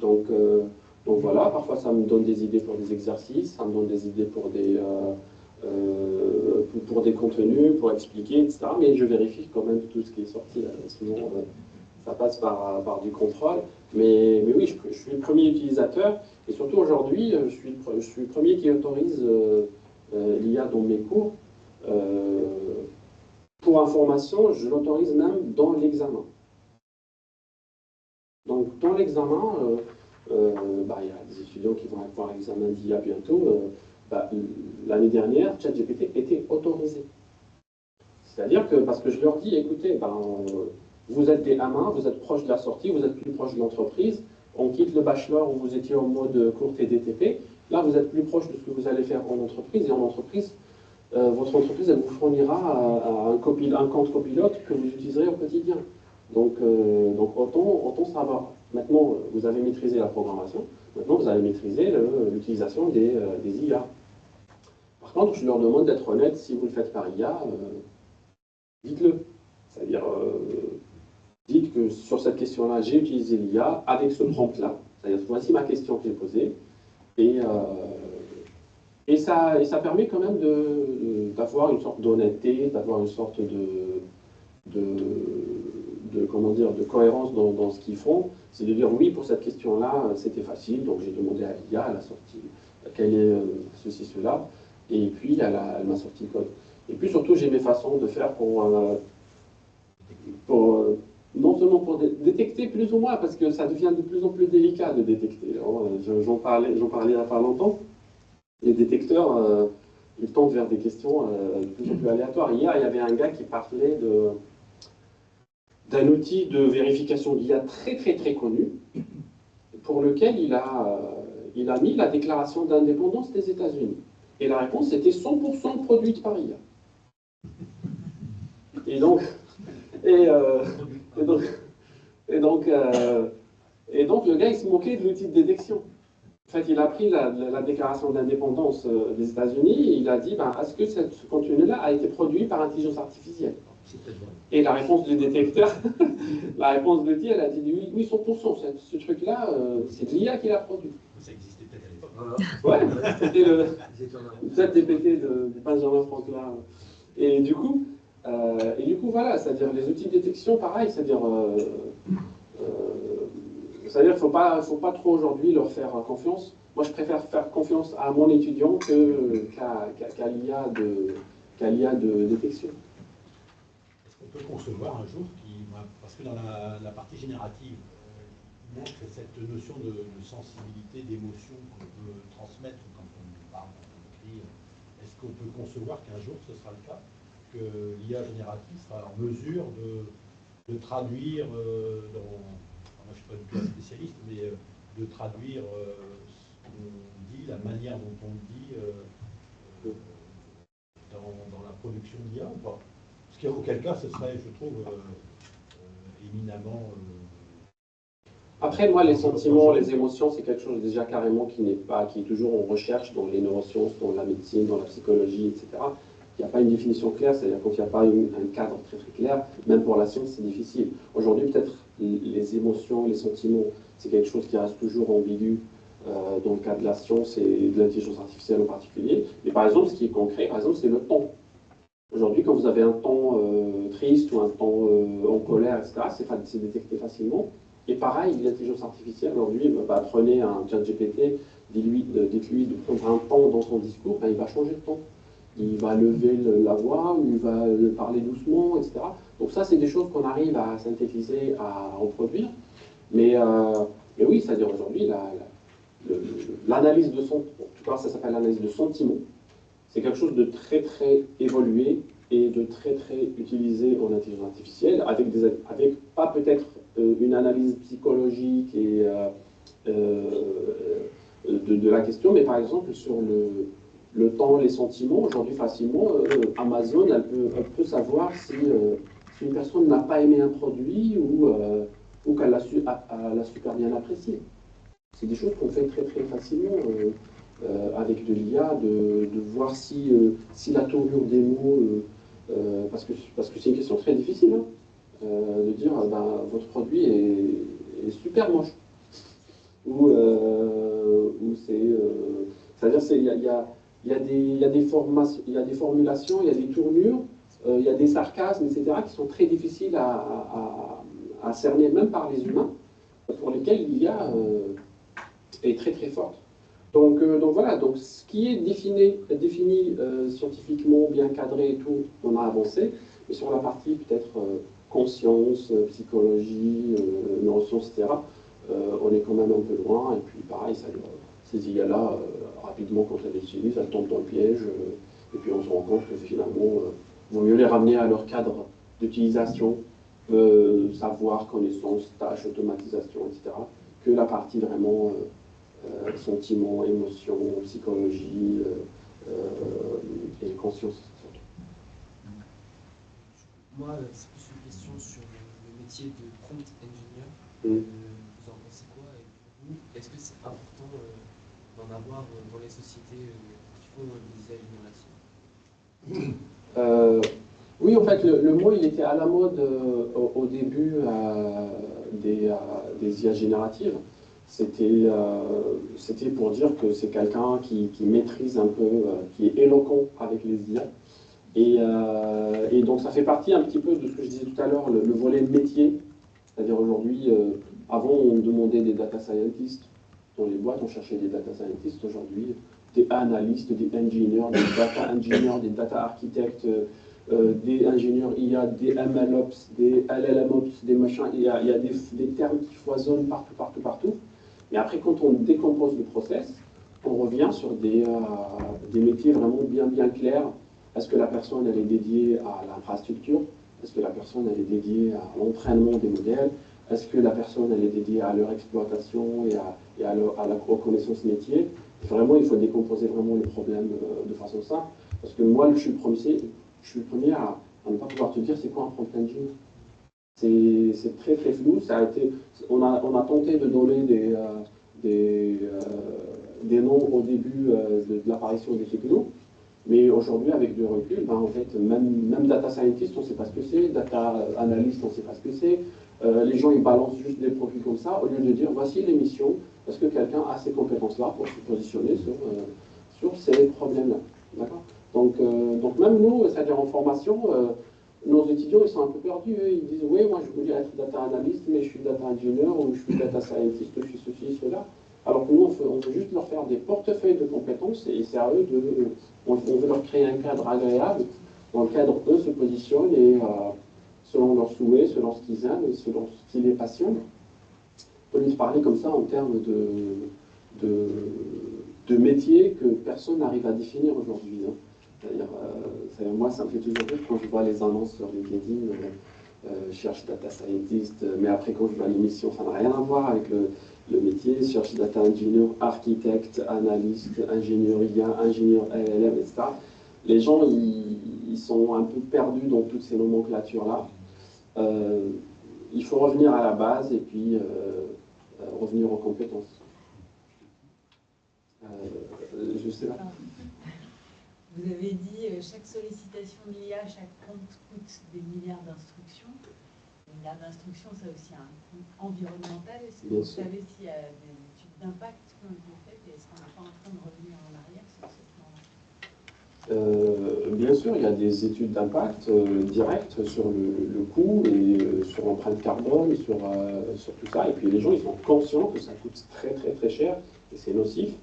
pour le faire. Donc voilà, parfois ça me donne des idées pour des exercices, ça me donne des idées pour des contenus, pour expliquer, etc. Mais je vérifie quand même tout ce qui est sorti, là, sinon ça passe par du contrôle. Mais oui, je suis le premier utilisateur, et surtout aujourd'hui, je suis le premier qui autorise l'IA dans mes cours. Pour information, je l'autorise même dans l'examen. Donc dans l'examen, il y a des étudiants qui vont avoir l'examen d'IA bientôt. L'année dernière, ChatGPT était autorisé. C'est-à-dire que, parce que je leur dis, écoutez, vous êtes des A1, vous êtes proche de la sortie, vous êtes plus proche de l'entreprise, on quitte le bachelor où vous étiez en mode cours TDTP, là vous êtes plus proche de ce que vous allez faire en entreprise, et en entreprise, votre entreprise elle vous fournira un compte copilote que vous utiliserez au quotidien. Donc autant savoir. Maintenant, vous avez maîtrisé la programmation, maintenant vous allez maîtriser l'utilisation des IA. Par contre, je leur demande d'être honnête, si vous le faites par IA, dites-le. C'est-à-dire, dites que sur cette question-là, j'ai utilisé l'IA avec ce prompt-là. C'est-à-dire, voici ma question que j'ai posée. Et ça permet quand même d'avoir une sorte d'honnêteté, d'avoir une sorte comment dire, de cohérence dans ce qu'ils font. C'est de dire, oui, pour cette question-là, c'était facile, donc j'ai demandé à l'IA, elle a sorti quel est ceci, cela, et puis elle m'a sorti le code. Et puis surtout, j'ai mes façons de faire pour non seulement pour détecter plus ou moins, parce que ça devient de plus en plus délicat de détecter. J'en parlais il n'y a pas longtemps. Les détecteurs, ils tendent vers des questions de plus en plus aléatoires. Hier, il y avait un gars qui parlait d'un outil de vérification d'IA très très très connu, pour lequel il a mis la déclaration d'indépendance des États-Unis. Et la réponse était 100% produite par IA. Et donc, le gars, il se moquait de l'outil de détection. En fait, il a pris la déclaration d'indépendance des États-Unis et il a dit, est-ce que ce contenu-là a été produit par intelligence artificielle? Et la réponse du détecteur, la réponse de l'outil, elle a dit, oui, 100%, ce truc-là, c'est de l'IA qui l'a produit. Ça existait peut-être à l'époque. Ouais, c'était le ChatGPT de Benjamin Franklin. Et du coup, voilà, c'est-à-dire les outils de détection, pareil, c'est-à-dire qu'il ne faut pas trop aujourd'hui leur faire confiance. Moi, je préfère faire confiance à mon étudiant qu'à l'IA de détection. Est-ce qu'on peut concevoir un jour parce que dans la partie générative, il manque cette notion de sensibilité, d'émotion qu'on peut transmettre quand on parle, quand on écrit. Est-ce qu'on peut concevoir qu'un jour ce sera le cas, que l'IA générative sera en mesure de traduire moi je ne suis pas du tout un spécialiste, mais de traduire ce qu'on dit, la manière dont on le dit dans la production de l'IA ou pas? Parce qu'auquel cas, ce serait, je trouve, éminemment... Après, moi, les sentiments, les émotions, c'est quelque chose déjà carrément qui est toujours en recherche dans les neurosciences, dans la médecine, dans la psychologie, etc. Il n'y a pas une définition claire, c'est-à-dire quand il n'y a pas un cadre très très clair, même pour la science, c'est difficile. Aujourd'hui, peut-être les émotions, les sentiments, c'est quelque chose qui reste toujours ambigu dans le cas de la science et de l'intelligence artificielle en particulier. Mais par exemple, ce qui est concret, par exemple, c'est le temps. Aujourd'hui, quand vous avez un temps triste ou un temps en colère, etc., c'est détecté facilement. Et pareil, l'intelligence artificielle, aujourd'hui, prenez un ChatGPT, dites-lui de prendre un temps dans son discours, il va changer de ton. Il va lever la voix, ou il va parler doucement, etc. Donc ça, c'est des choses qu'on arrive à synthétiser, à reproduire. Mais oui, c'est-à-dire aujourd'hui, l'analyse de son, en tout cas, ça s'appelle l'analyse de sentiment. C'est quelque chose de très très évolué et de très très utilisé en intelligence artificielle, avec pas peut-être une analyse psychologique et de la question, mais par exemple sur le temps, les sentiments. Aujourd'hui facilement, Amazon, elle peut savoir si une personne n'a pas aimé un produit ou qu'elle l'a super bien apprécié. C'est des choses qu'on fait très très facilement. Avec de l'IA, de voir si la tournure des mots, parce que c'est une question très difficile, de dire votre produit est super moche. Ou c'est-à-dire il y a des formulations, il y a des tournures, il y a des sarcasmes, etc., qui sont très difficiles à cerner, même par les humains, pour lesquels l'IA est très très forte. Donc voilà, donc ce qui est défini scientifiquement, bien cadré et tout, on a avancé, mais sur la partie peut-être conscience, psychologie, neurosciences, etc., on est quand même un peu loin, et puis pareil, ces IA-là, rapidement quand elles les utilisent, elles tombent dans le piège, et puis on se rend compte que finalement, il vaut mieux les ramener à leur cadre d'utilisation, savoir, connaissance, tâches, automatisation, etc., que la partie vraiment... sentiments, émotions, psychologie et conscience. Moi, c'est plus une question sur le métier de prompt engineer. Vous en pensez quoi? Et pour vous, est-ce que c'est important d'en avoir dans les sociétés qui font des IA générative? Oui, en fait, le mot, il était à la mode au début des IA génératives. C'était pour dire que c'est quelqu'un qui maîtrise un peu, qui est éloquent avec les IA. Et donc, ça fait partie un petit peu de ce que je disais tout à l'heure, le volet métier. C'est-à-dire aujourd'hui, avant, on demandait des data scientists. Dans les boîtes, on cherchait des data scientists. Aujourd'hui, des analystes, des ingénieurs, des data ingénieurs, des data architectes, des ingénieurs IA, des MLOps, des LLMOps, des machins. Il y a des termes qui foisonnent partout, partout, partout. Mais après, quand on décompose le process, on revient sur des métiers vraiment bien, bien clairs. Est-ce que la personne, elle est dédiée à l'infrastructure? Est-ce que la personne, elle est dédiée à l'entraînement des modèles? Est-ce que la personne, elle est dédiée à leur exploitation et à la reconnaissance métier? Vraiment, il faut décomposer vraiment le problème de façon simple. Parce que moi, je suis le premier à ne pas pouvoir te dire c'est quoi un prompt engine. C'est très très flou. On a tenté de donner des noms au début de l'apparition des technos. Mais aujourd'hui, avec du recul, ben, en fait, même data scientist, on ne sait pas ce que c'est, data analyst, on ne sait pas ce que c'est. Les gens, ils balancent juste des profils comme ça, au lieu de dire, voici les missions, est-ce que quelqu'un a ces compétences-là pour se positionner sur ces problèmes-là. D'accord? Donc même nous, c'est-à-dire en formation, nos étudiants, ils sont un peu perdus. Ils disent, oui, moi, je voulais être data analyst, mais je suis data engineer, ou je suis data scientist, ou je suis ceci, cela. Alors que nous, on veut juste leur faire des portefeuilles de compétences, et c'est à eux on veut leur créer un cadre agréable, dans lequel eux se positionnent, et selon leurs souhaits, selon ce qu'ils aiment, et selon ce qui les passionne. On peut lui parler comme ça en termes de métiers que personne n'arrive à définir aujourd'hui. Hein. C'est-à-dire, moi, ça me fait toujours rire quand je vois les annonces sur LinkedIn, cherche data scientist, mais après, quand je vois l'émission, ça n'a rien à voir avec le métier, cherche data engineer, architecte, analyste, ingénieur IA, ingénieur LLM, etc. Les gens, ils sont un peu perdus dans toutes ces nomenclatures-là. Il faut revenir à la base et puis revenir aux compétences. Je sais pas. Vous avez dit chaque sollicitation de l'IA, chaque prompt coûte des milliards d'instructions. Des milliards d'instructions, ça a aussi un coût environnemental. Est-ce que vous savez s'il y a des études d'impact qui ont été faites et est-ce qu'on n'est pas en train de revenir en arrière sur ce plan-là? Bien sûr, il y a des études d'impact directes sur le coût et sur l'empreinte carbone, sur tout ça. Et puis les gens, ils sont conscients que ça coûte très très très cher et c'est nocif.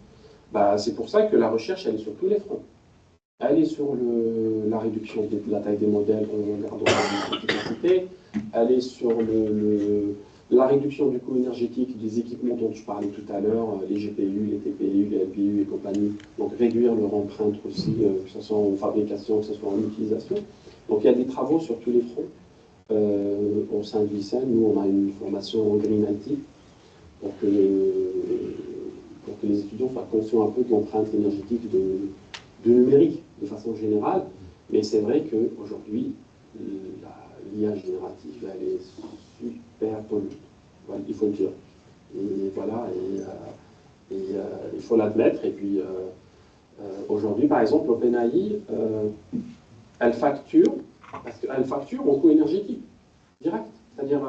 Bah, c'est pour ça que la recherche, elle est sur tous les fronts. Elle est sur la réduction de la taille des modèles en gardant l'efficacité. Elle est sur la réduction du coût énergétique des équipements dont je parlais tout à l'heure, les GPU, les TPU, les LPU et compagnie. Donc réduire leur empreinte aussi, que ce soit en fabrication, que ce soit en utilisation. Donc il y a des travaux sur tous les fronts. Au sein de l'ICEN, nous on a une formation en Green IT pour que les étudiants soient conscients un peu de l'empreinte énergétique du numérique de façon générale, mais c'est vrai qu'aujourd'hui, l'IA générative, elle est super polluante, voilà, il faut le dire. Et voilà, il faut l'admettre. Et puis, aujourd'hui, par exemple, OpenAI, elle facture en coût énergétique, direct. C'est-à-dire,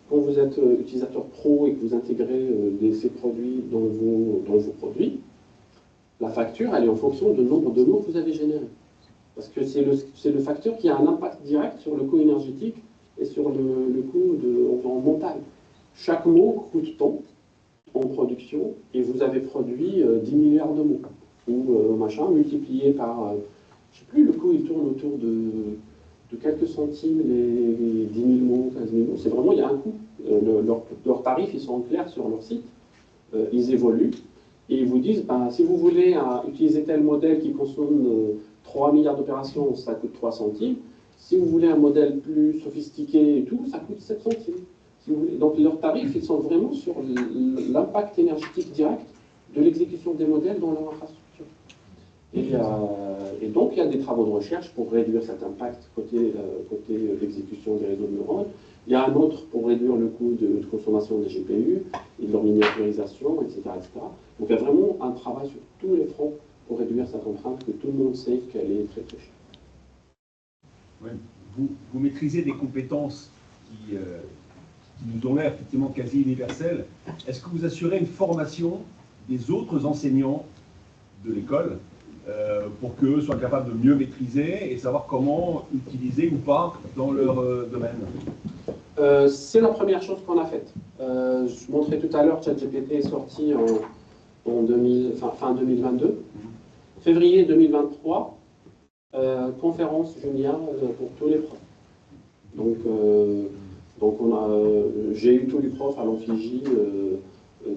quand vous êtes utilisateur pro et que vous intégrez ces produits dans vos produits, la facture, elle est en fonction du nombre de mots que vous avez générés. Parce que c'est le facteur qui a un impact direct sur le coût énergétique et sur le coût environnemental. Chaque mot coûte tant en production et vous avez produit 10 milliards de mots. Ou machin, multiplié par, je ne sais plus, le coût il tourne autour de quelques centimes, les 10 000 mots, 15 000 mots. C'est vraiment, il y a un coût. Leurs tarifs, ils sont clairs sur leur site. Ils évoluent. Et ils vous disent, ben, si vous voulez utiliser tel modèle qui consomme 3 milliards d'opérations, ça coûte 3 centimes. Si vous voulez un modèle plus sophistiqué et tout, ça coûte 7 centimes. Si vous voulez. Donc leurs tarifs, ils sont vraiment sur l'impact énergétique direct de l'exécution des modèles dans leur infrastructure. Et donc il y a des travaux de recherche pour réduire cet impact côté exécution des réseaux de neurones. Il y a un autre pour réduire le coût de consommation des GPU et de leur miniaturisation, etc., etc. Donc il y a vraiment un travail sur tous les fronts pour réduire cette empreinte que tout le monde sait qu'elle est très très chère. Ouais. Vous maîtrisez des compétences qui nous ont l'air effectivement quasi universelles. Est-ce que vous assurez une formation des autres enseignants de l'école pour qu'eux soient capables de mieux maîtriser et savoir comment utiliser ou pas dans leur domaine? C'est la première chose qu'on a faite. Je montrais tout à l'heure, ChatGPT est sorti fin 2022. Février 2023, conférence Junia pour tous les profs. Donc j'ai eu tous les profs à l'Amphigie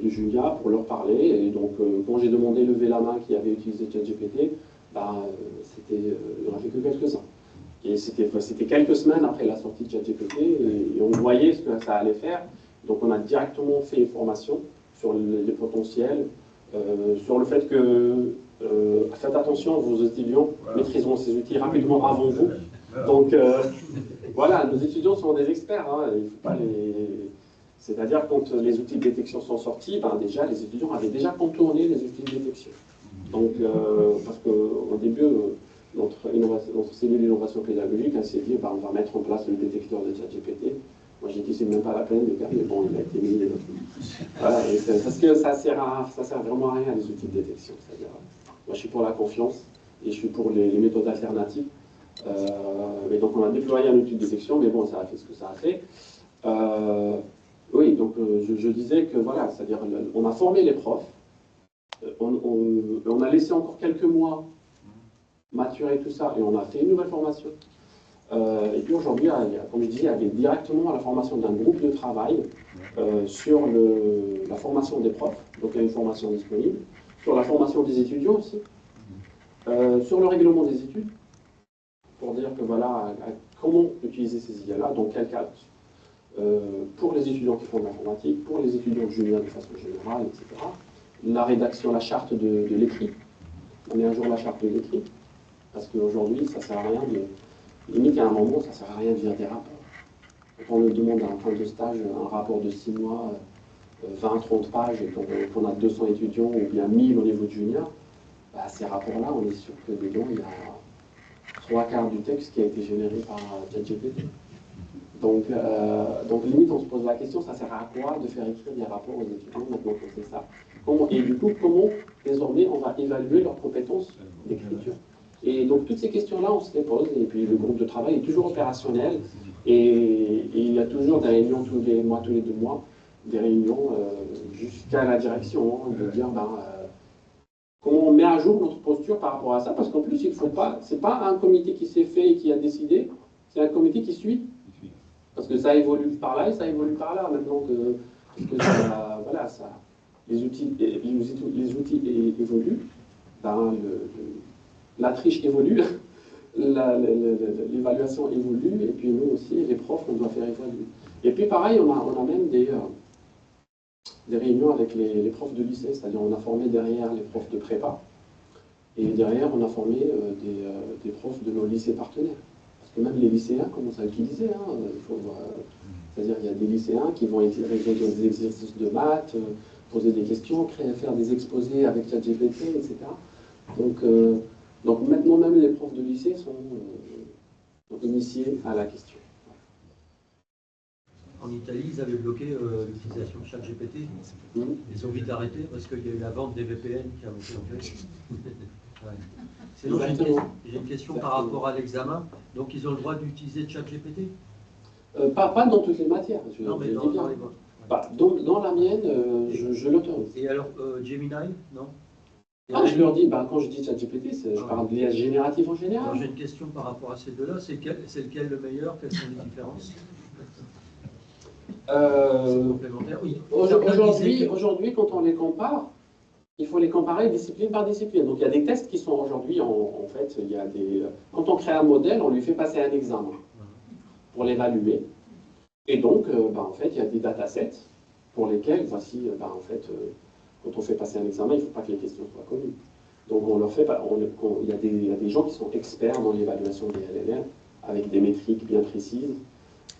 du Junia pour leur parler. Et donc, quand j'ai demandé lever la main qui avait utilisé ChatGPT, il n'y en avait que quelques-uns. Et c'était quelques semaines après la sortie de ChatGPT, et on voyait ce que ça allait faire. Donc on a directement fait une formation sur les potentiels, sur le fait que faites attention, vos étudiants maîtriseront ces outils rapidement avant vous. Donc voilà, nos étudiants sont des experts, hein, il faut pas les... C'est-à-dire quand les outils de détection sont sortis, déjà les étudiants avaient déjà contourné les outils de détection. Donc parce qu'au début, notre cellule d'innovation pédagogique s'est dit on va mettre en place le détecteur de ChatGPT. Moi j'ai dit c'est même pas la peine de faire, mais bon, il a été mis. Voilà, parce que ça sert vraiment à rien les outils de détection. C'est-à-dire, moi je suis pour la confiance et je suis pour les méthodes alternatives. Et donc on a déployé un outil de détection, mais bon, ça a fait ce que ça a fait. Oui, donc je disais que voilà, c'est-à-dire on a formé les profs, on a laissé encore quelques mois maturer tout ça et on a fait une nouvelle formation. Et puis aujourd'hui, comme je disais, il y avait directement la formation d'un groupe de travail sur la formation des profs, donc il y a une formation disponible, sur la formation des étudiants aussi, sur le règlement des études, pour dire que voilà, comment utiliser ces IA-là, dans quel cadre, pour les étudiants qui font de l'informatique, pour les étudiants de Junia de façon générale, etc. La rédaction, la charte de l'écrit. On met à jour la charte de l'écrit, parce qu'aujourd'hui, ça ne sert à rien de... Limite, à un moment, ça ne sert à rien de lire des rapports. Quand on nous demande à un fin de stage un rapport de 6 mois, 20-30 pages, et qu'on a 200 étudiants ou bien 1000 au niveau de Junia, ces rapports-là, on est sûr que dedans, il y a 3/4 du texte qui a été généré par ChatGPT. Donc limite, on se pose la question, ça sert à quoi de faire écrire des rapports aux étudiants maintenant qu'on sait ça? Et du coup, comment désormais on va évaluer leurs compétences d'écriture? Et donc toutes ces questions-là, on se les pose, et puis le groupe de travail est toujours opérationnel, et il y a toujours des réunions tous les mois, tous les 2 mois, des réunions jusqu'à la direction, de dire comment on met à jour notre posture par rapport à ça, parce qu'en plus, il faut pas, c'est pas un comité qui s'est fait et qui a décidé, c'est un comité qui suit. Parce que ça évolue par là et ça évolue par là, maintenant que ça, voilà, les outils évoluent, la triche évolue, l'évaluation évolue, et puis nous aussi, les profs, on doit faire évoluer. Et puis pareil, on a même des réunions avec les profs de lycée, c'est-à-dire on a formé derrière les profs de prépa, et derrière on a formé des profs de nos lycées partenaires. Parce que même les lycéens commencent à utiliser, c'est-à-dire il y a des lycéens qui vont résoudre des exercices de maths, poser des questions, faire des exposés avec ChatGPT, etc. Donc maintenant même les profs de lycée sont initiés à la question. En Italie, ils avaient bloqué l'utilisation de ChatGPT. Ils ont vite arrêté parce qu'il y a eu la vente des VPN qui a monté en fait. Ouais. Sinon, j'ai une question par rapport à l'examen. Donc, ils ont le droit d'utiliser ChatGPT? Pas dans toutes les matières. Non, mais dans les vôtres. Dans la mienne, je l'autorise. Et alors, Gemini, non? Je leur dis, quand je dis ChatGPT, je parle de l'IA générative en général. J'ai une question par rapport à ces deux-là. C'est lequel le meilleur? Quelles sont les différences? Oui. Aujourd'hui, quand on les compare, il faut les comparer discipline par discipline. Donc il y a des tests qui sont aujourd'hui, en fait, il y a quand on crée un modèle, on lui fait passer un examen pour l'évaluer. Et donc, en fait, il y a des datasets pour lesquels, voici, quand on fait passer un examen, il ne faut pas que les questions soient connues. Donc on leur fait pas, il y a des gens qui sont experts dans l'évaluation des LLM avec des métriques bien précises.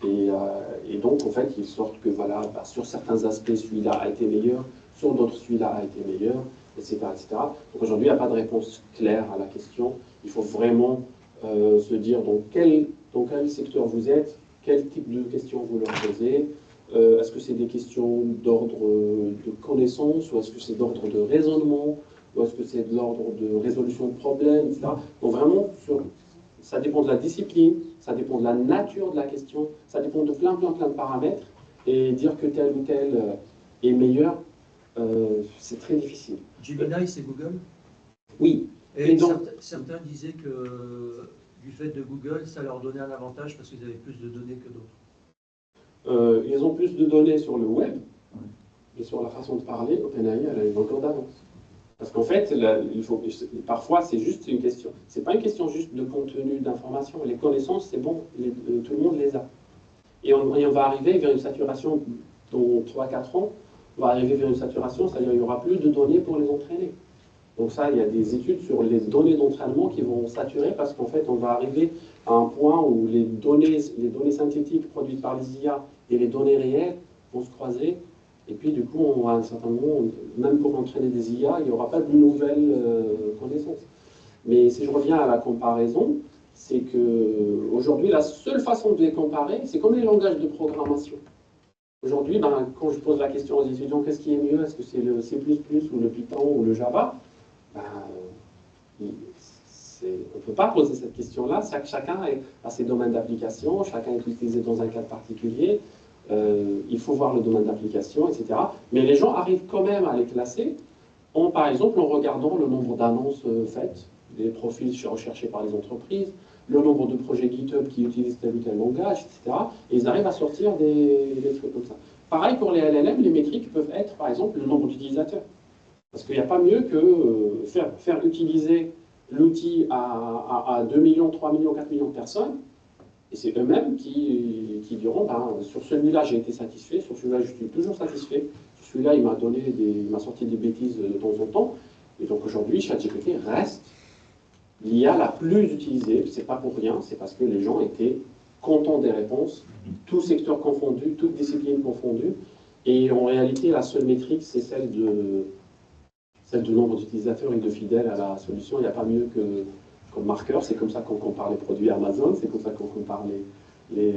Et donc, en fait, ils sortent que, voilà, sur certains aspects, celui-là a été meilleur, sur d'autres, celui-là a été meilleur, etc. etc. Donc aujourd'hui, il n'y a pas de réponse claire à la question. Il faut vraiment se dire dans quel dans quel secteur vous êtes, quel type de questions vous leur posez, est-ce que c'est des questions d'ordre de connaissance, ou est-ce que c'est d'ordre de raisonnement, ou est-ce que c'est de l'ordre de résolution de problèmes, etc. Donc vraiment, ça dépend de la discipline, ça dépend de la nature de la question, ça dépend de plein de paramètres, et dire que tel ou tel est meilleur, c'est très difficile. Gemini, c'est Google? Oui. Et donc, certains disaient que du fait de Google, ça leur donnait un avantage parce qu'ils avaient plus de données que d'autres. Ils ont plus de données sur le web, mais sur la façon de parler, OpenAI, elle a une longueur d'avance. Parce qu'en fait, parfois, c'est juste une question. C'est pas une question juste de contenu, d'information. Les connaissances, c'est bon, tout le monde les a. Et on va arriver vers une saturation dans 3-4 ans. On va arriver vers une saturation, c'est-à-dire qu'il n'y aura plus de données pour les entraîner. Donc ça, il y a des études sur les données d'entraînement qui vont saturer parce qu'en fait, on va arriver à un point où les données synthétiques produites par les IA et les données réelles vont se croiser. Et puis, du coup, à un certain moment, même pour entraîner des IA, il n'y aura pas de nouvelles connaissances. Mais si je reviens à la comparaison, c'est qu'aujourd'hui, la seule façon de les comparer, c'est comme les langages de programmation. Aujourd'hui, quand je pose la question aux étudiants, qu'est-ce qui est mieux? Est-ce que c'est le C++ ou le Python ou le Java? On ne peut pas poser cette question-là. Chacun a ses domaines d'application, chacun est utilisé dans un cadre particulier. Il faut voir le domaine d'application, etc. Mais les gens arrivent quand même à les classer, par exemple, en regardant le nombre d'annonces faites, des profils recherchés par les entreprises, le nombre de projets GitHub qui utilisent tel ou tel langage, etc. Et ils arrivent à sortir des trucs comme ça. Pareil pour les LLM, les métriques peuvent être, par exemple, le nombre d'utilisateurs. Parce qu'il n'y a pas mieux que faire utiliser l'outil à 2 millions, 3 millions, 4 millions de personnes, et c'est eux-mêmes qui diront, sur celui-là j'ai été satisfait, sur celui-là je suis toujours satisfait, sur celui-là il m'a sorti des bêtises de temps en temps, et donc aujourd'hui ChatGPT reste l'IA la plus utilisée, c'est pas pour rien, c'est parce que les gens étaient contents des réponses, tous secteurs confondus, toutes disciplines confondues, et en réalité la seule métrique c'est celle du nombre d'utilisateurs et de fidèles à la solution. Il n'y a pas mieux comme marqueur. C'est comme ça qu'on compare les produits Amazon, c'est comme ça qu'on compare les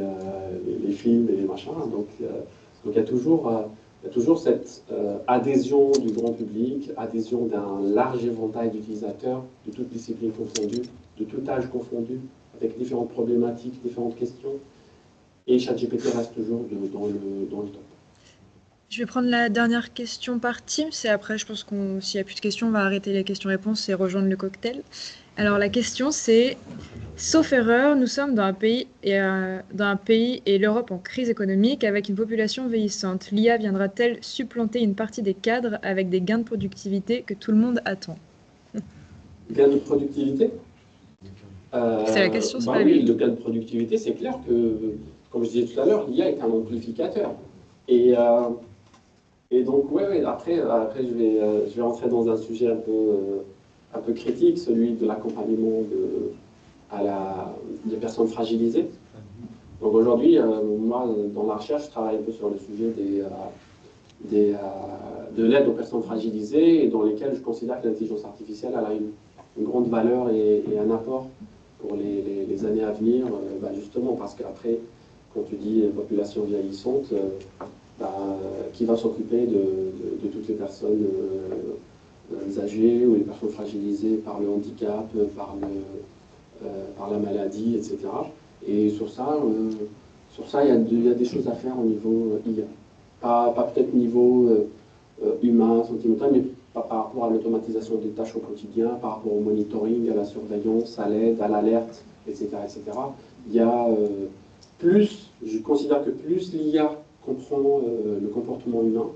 films et les machins. Donc il y a toujours cette adhésion du grand public, adhésion d'un large éventail d'utilisateurs, de toutes disciplines confondues, de tout âge confondu, avec différentes problématiques, différentes questions. Et ChatGPT reste toujours dans le top. Je vais prendre la dernière question par Teams et après, je pense qu'on, s'il n'y a plus de questions, on va arrêter les questions-réponses et rejoindre le cocktail. Alors, la question, c'est, sauf erreur, nous sommes dans un pays et l'Europe en crise économique avec une population vieillissante. L'IA viendra-t-elle supplanter une partie des cadres avec des gains de productivité que tout le monde attend? Gains de productivité? C'est la question, c'est pas oui, lui. le gain de productivité, c'est clair que, comme je disais tout à l'heure, l'IA est un amplificateur. Et donc, après je vais rentrer dans un sujet un peu critique, celui de l'accompagnement des personnes fragilisées. Donc aujourd'hui, moi, dans la recherche, je travaille un peu sur le sujet de l'aide aux personnes fragilisées, et dans lesquelles je considère que l'intelligence artificielle a une grande valeur et un apport pour les années à venir, justement parce qu'après, quand tu dis population vieillissante, qui va s'occuper de toutes les personnes âgées ou les personnes fragilisées par le handicap, par la maladie, etc. Et sur ça, il y a des choses à faire au niveau IA. Pas peut-être niveau humain, sentimental, mais par rapport à l'automatisation des tâches au quotidien, par rapport au monitoring, à la surveillance, à l'aide, à l'alerte, etc., etc. Il y a je considère que plus l'IA comprend le comportement humain,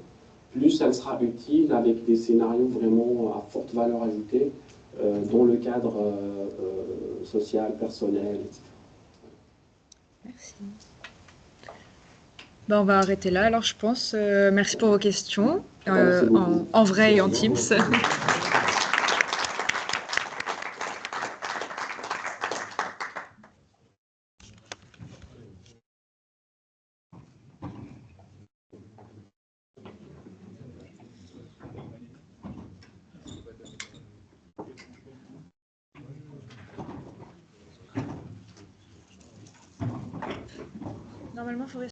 plus elle sera utile avec des scénarios vraiment à forte valeur ajoutée dans le cadre social, personnel, etc. Merci. On va arrêter là, alors je pense. Merci pour vos questions, en vrai et en Teams. Normalement, il faudrait